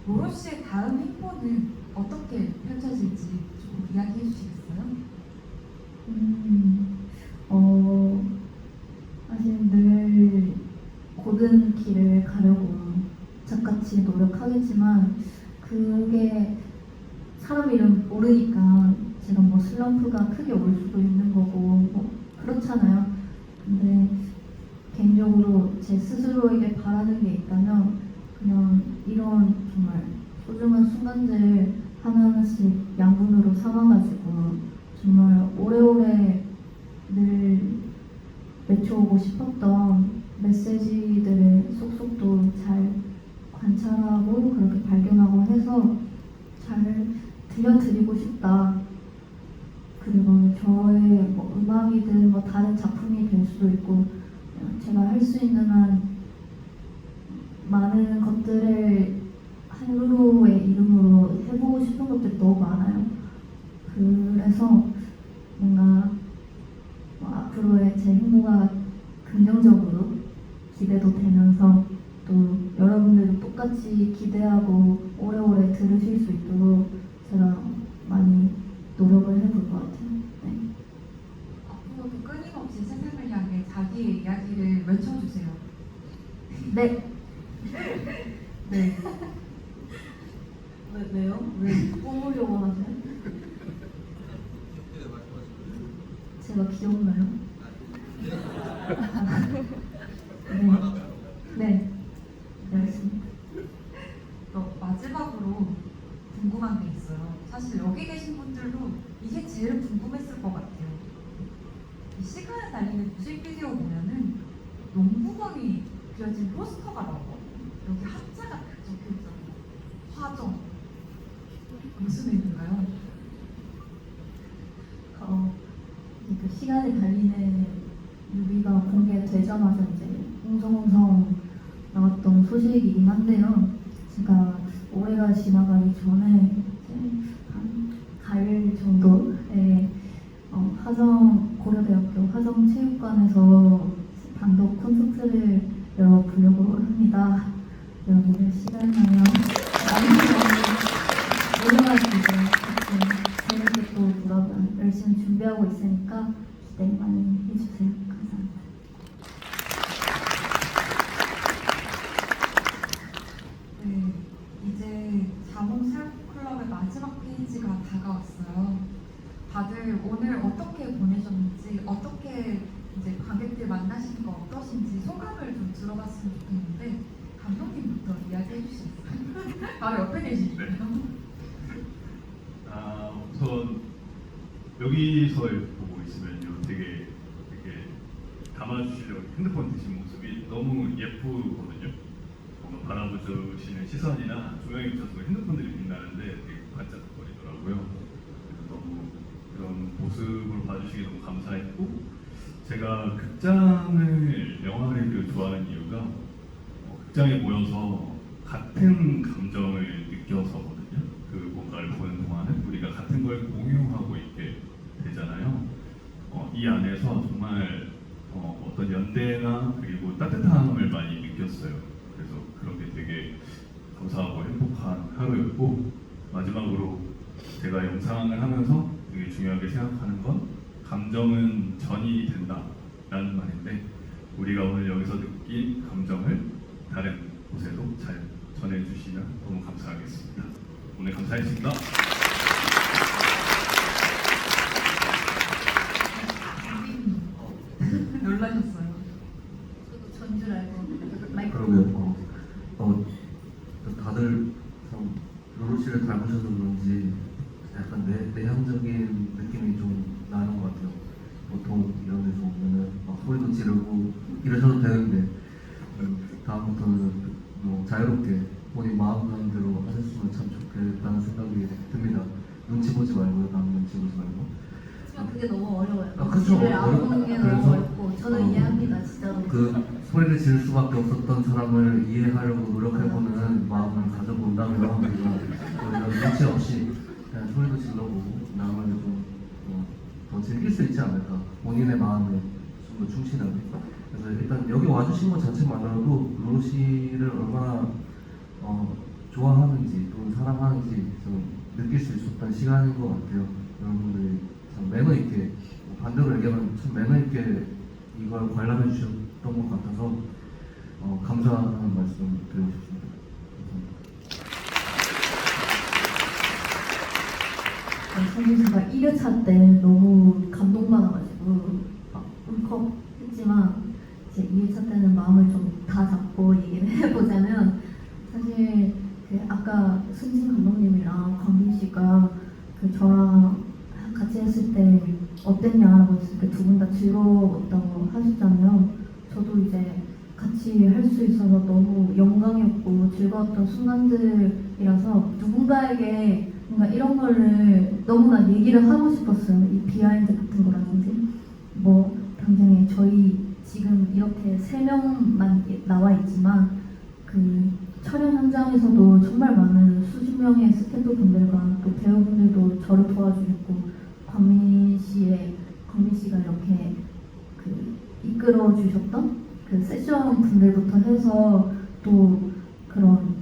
로로 씨의 다음 행보는 어떻게 펼쳐질지 조금 이야기해 주시겠어요? 사실 늘 고른 길을 가려고 착같이 노력하겠지만 그게 사람 이름 모르니까 제가 뭐 슬럼프가 크게 올 수도 있는 거고 뭐 그렇잖아요. 근데 개인적으로 제 스스로에게 바라는 게 있다면 그냥 이런 정말 소중한 순간들을 하나하나씩 양분으로 삼아가지고 정말 오래오래 늘 외쳐오고 싶었던 메시지들의 속속도 잘 관찰하고 그렇게 발견하고 해서 잘 들려드리고 싶다. 그리고 저의 뭐 음악이든 뭐 다른 작품이 될 수도 있고 제가 할 수 있는 한 많은 것들을 한효로의 이름으로 해보고 싶은 것들이 너무 많아요. 그래서 뭔가 앞으로의 제 행보가 긍정적으로 기대도 되면서 또 여러분들도 똑같이 기대하고 오래오래 들으실 수 있도록 제가 많이 노력을 해볼 것 같아요. 네. 앞으로도 끊임없이 세상을 향해 자기의 이야기를 외쳐주세요. 네. 네. 왜요? 왜 뽑으려고 하세요? 제가 귀엽나요? 네. 네. 알겠습니다. 마지막으로 궁금한 게 있어요. 사실 여기 계신 분들도 이게 제일 궁금했을 것 같아요. 이 시간을 달리는 뮤직비디오 보면은 농구공이 그려진 포스터가 나오거든요. 여기 한자가 적혀있잖아요. 화정. 무슨 의미인가요? 그 시간이 달리는 뮤비가 공개되자마자 이제 웅성웅성 나왔던 소식이긴 한데요. 제가 올해가 지나가기 전에 이제 한 가을 정도에 고려대학교 화성체육관에서 단독 콘서트를 열어보려고 합니다. 여러분들 시간 나면 많이 놀러와주세요. 재밌게 또 놀아보면 열심히 준비하고 있으니까 기대 많이 해주세요. 감사합니다. 네, 이제 자몽새우클럽의 마지막 페이지가 다가왔어요. 다들 오늘 어떻게 보내셨는지, 어떻게 이제 관객들 만나시는 거 어떠신지 소감을 좀 들어봤으면 좋겠는데 감독님부터 이야기해 주시겠어요? 바로 옆에 계시네요. 우선 여기서 보고 있으면요, 되게 담아주시려고 핸드폰 드신 모습이 너무 예쁘거든요. 뭔가 바라보시는 시선이나 조명에 비춰서 핸드폰들이 빛나는데 되게 반짝거리더라고요. 너무 그런 모습을 봐주시기 너무 감사했고, 제가 극장을 영화를 좋아하는 이유가 극장에 모여서 같은 감정을 느껴서거든요. 그 뭔가를 보는 동안은 우리가 같은 걸 공유하고 있게 되잖아요. 이 안에서 정말 어떤 연대나 그리고 따뜻함을 많이 느꼈어요. 그래서 그런 게 되게 감사하고 행복한 하루였고, 마지막으로 제가 영상을 하면서 되게 중요하게 생각하는 건 감정은 전이 된다라는 말인데, 우리가 오늘 여기서 느낀 감정을 다른 곳에도 잘 전해주시면 너무 감사하겠습니다. 오늘 감사했습니다. 놀라셨어요. 저도 전 줄 알고 마이크 그러면 다들 참 로로 씨를 닮으셔서 그런지 약간 내향적인 느낌이 좀 나는 것 하셨으면 참 좋겠다는 생각이 듭니다. 눈치 보지 말고요. 남 눈치 보지 말고. 하지만 그게 너무 어려워요. 아, 그쵸. 눈치를 안 보는 게 너무 그래서, 어렵고 저는 이해합니다, 진짜로. 그 소리를 지를 수밖에 없었던 사람을 이해하려고 노력해보는 마음을 가져본다면 우리가 눈치 없이 그냥 소리도 질러보고 남을 좀 더 즐길 수 있지 않을까. 본인의 마음에 좀 더 충실하게. 그래서 일단 여기 와주신 것 자체만으로도 루루 씨를 얼마나 좋아하는지 또는 사랑하는지 좀 느낄 수 있었던 시간인 것 같아요. 여러분들이 참 매너 있게, 반대로 얘기하면 참 매너 있게 이걸 관람해 주셨던 것 같아서 감사하는 말씀 드리고 싶습니다. 사실 제가 1회차 때 너무 감동받아가지고 울컥 했지만 이제 2회차 때는 마음을 좀 다 잡고 얘기를 해보자면 사실 그 아까 승진 감독님이랑 광빈 씨가 그 저랑 같이 했을 때 어땠냐라고 했을 때 두 분 다 즐거웠다고 하셨잖아요. 저도 이제 같이 할 수 있어서 너무 영광이었고 즐거웠던 순간들이라서 누군가에게 뭔가 이런 거를 너무나 얘기를 하고 싶었어요. 이 비하인드 같은 거라든지 뭐 당장에 저희 지금 이렇게 3명만 나와 있지만 그 촬영 현장에서도 정말 많은 수십 명의 스태프 분들과 또 배우분들도 저를 도와주셨고 광민 씨가 이렇게 그 이끌어 주셨던 그 세션 분들부터 해서 또 그런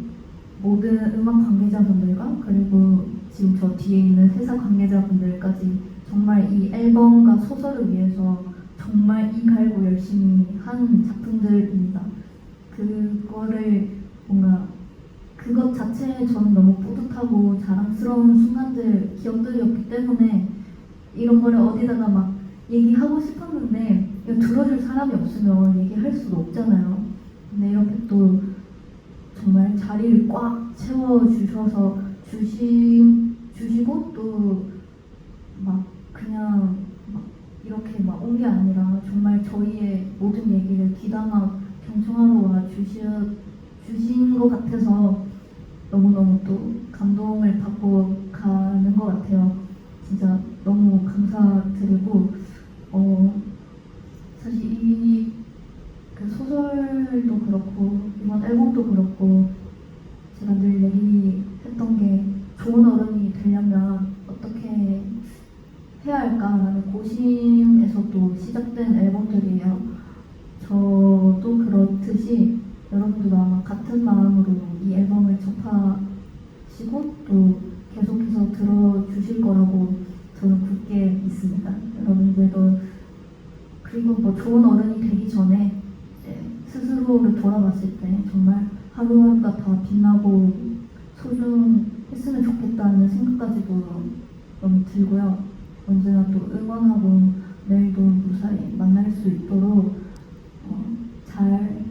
모든 음악 관계자분들과 그리고 지금 저 뒤에 있는 회사 관계자분들까지 정말 이 앨범과 소설을 위해서 정말 이 갈고 열심히 한 작품들입니다. 그거를 뭔가 그것 자체에 저는 너무 뿌듯하고 자랑스러운 순간들, 기억들이었기 때문에 이런 거를 어디다가 막 얘기하고 싶었는데 이거 들어줄 사람이 없으면 얘기할 수도 없잖아요. 근데 이렇게 또 정말 자리를 꽉 채워주셔서 주시고 또 막 그냥 막 이렇게 막 온 게 아니라 정말 저희의 모든 얘기를 귀담아 경청하러 와 주신 것 같아서 너무너무 또 감동을 받고 가는 것 같아요. 진짜 너무 감사드리고 사실 이 그 소설도 그렇고 이번 앨범도 그렇고 제가 늘 얘기했던 게 좋은 어른이 되려면 어떻게 해야 할까라는 고심에서도 시작된 앨범들이에요. 저도 그렇듯이 여러분들도 아마 같은 마음으로 이 앨범을 접하시고 또 계속해서 들어주실 거라고 저는 굳게 믿습니다. 여러분들도 그리고 뭐 좋은 어른이 되기 전에 이제 스스로를 돌아봤을 때 정말 하루하루가 다 빛나고 소중했으면 좋겠다는 생각까지도 너무 들고요. 언제나 또 응원하고 내일도 무사히 만날 수 있도록 잘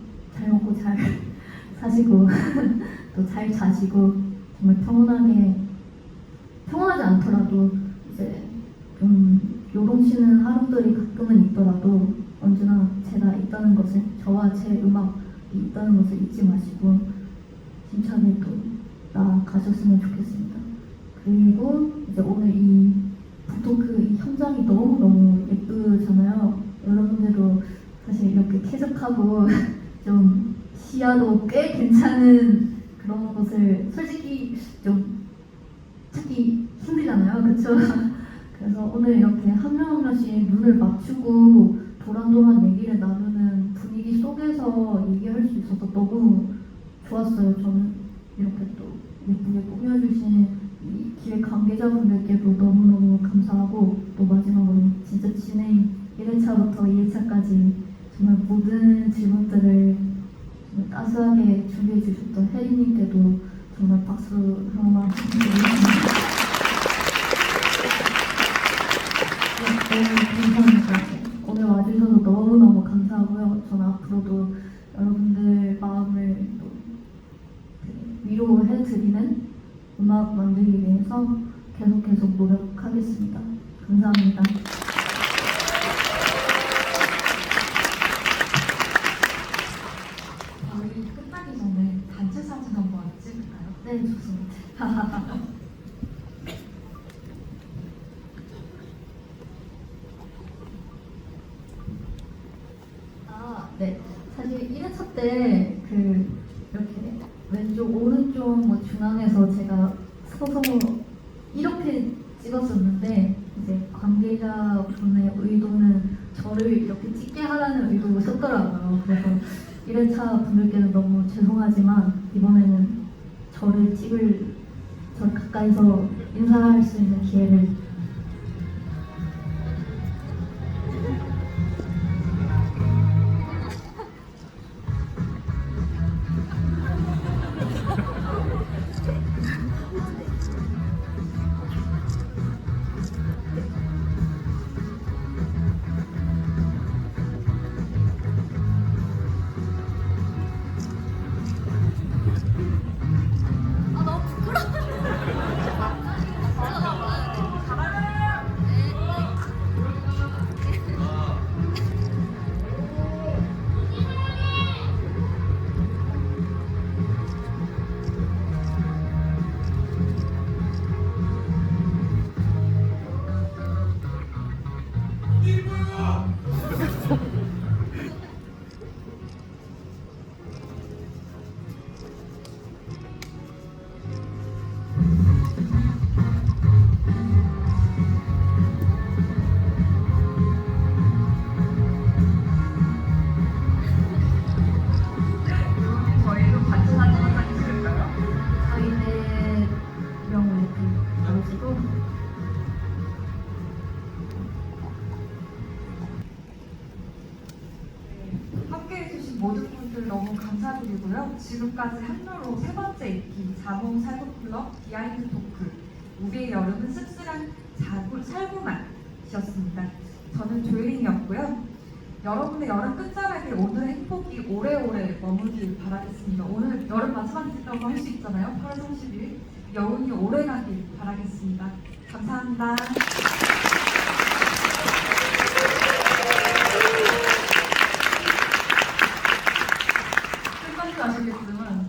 먹고 잘 사시고 또 잘 자시고 정말 평온하지 않더라도 이제 좀 요동치는 하루들이 가끔은 있더라도 언제나 제가 있다는 것을 저와 제 음악이 있다는 것을 잊지 마시고 힘차게 또 나아가셨으면 좋겠습니다. 그리고 이제 오늘 이 북토크 이 현장이 너무너무 예쁘잖아요. 여러분들도 사실 이렇게 쾌적하고 좀 시야도 꽤 괜찮은 그런 곳을 솔직히 좀 찾기 힘들잖아요. 그렇죠? 그래서 오늘 이렇게 한 명 한 명씩 눈을 맞추고 도란도란 얘기를 나누는 분위기 속에서 얘기할 수 있어서 너무 좋았어요. 저는 이렇게 또 예쁘게 꾸며주신 이 기획 관계자분들께도 너무너무 감사하고 또 마지막으로 진짜 진행 1회차부터 2회차까지 정말 모든 질문들을 정말 따스하게 준비해 주셨던 혜리님께도 정말 박수 하나만 부탁드리겠습니다. 감사합니다. 오늘 와주셔서 너무너무 감사하고요. 저는 앞으로도 여러분들 마음을 또 위로해드리는 음악 만들기 위해서 계속 노력하겠습니다. 감사합니다. 저희 끝나기 전에 단체 사진 한번 찍을까요? 네, 좋습니다. 네, 사실 1회차 때 그 이렇게 왼쪽 오른쪽 뭐 중앙에서 제가 서서 이렇게 찍었었는데 이제 관계자분의 의도는 저를 이렇게 찍게 하라는 의도로 썼더라고요. 그래서 1회차 분들께는 너무 죄송하지만 이번에는 저를 가까이서 인사할 수 있는 기회를 저희도 같이 사진 한장 찍을까요? 저희 네 명을 이렇게 나오시고 함께해주신 모든 분들 너무 감사드리고요. 지금까지 한로로 세 번째 EP 자몽 살구클럽 비하인드 토크 우리의 여름은 씁쓸한 살구맛이었습니다. 저는 조혜린이었고요. 여러분의 여름 끝자락에 오늘의 행복이 오래오래 머물길 바라겠습니다. 오늘 여름 마지막 일이라고 할 수 있잖아요. 8월 30일 여운이 오래 가길 바라겠습니다. 감사합니다. 끝까지 아시겠지만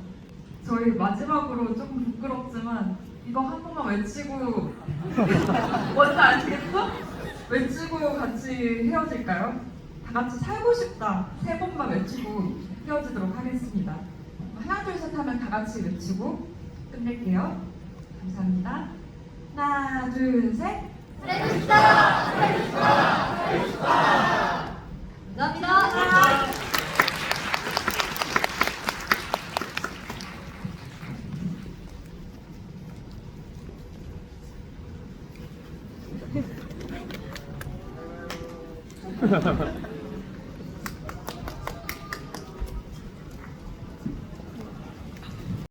저희 마지막으로 조금 부끄럽지만 이거 한 번만 외치고 뭔지 아시겠어? 외치고 같이 헤어질까요? 다 같이 살고 싶다 세 번만 외치고 헤어지도록 하겠습니다. 하나 둘 셋 하면 다 같이 외치고 끝낼게요. 감사합니다. 하나 둘 셋. 감사합니다. Ha ha ha.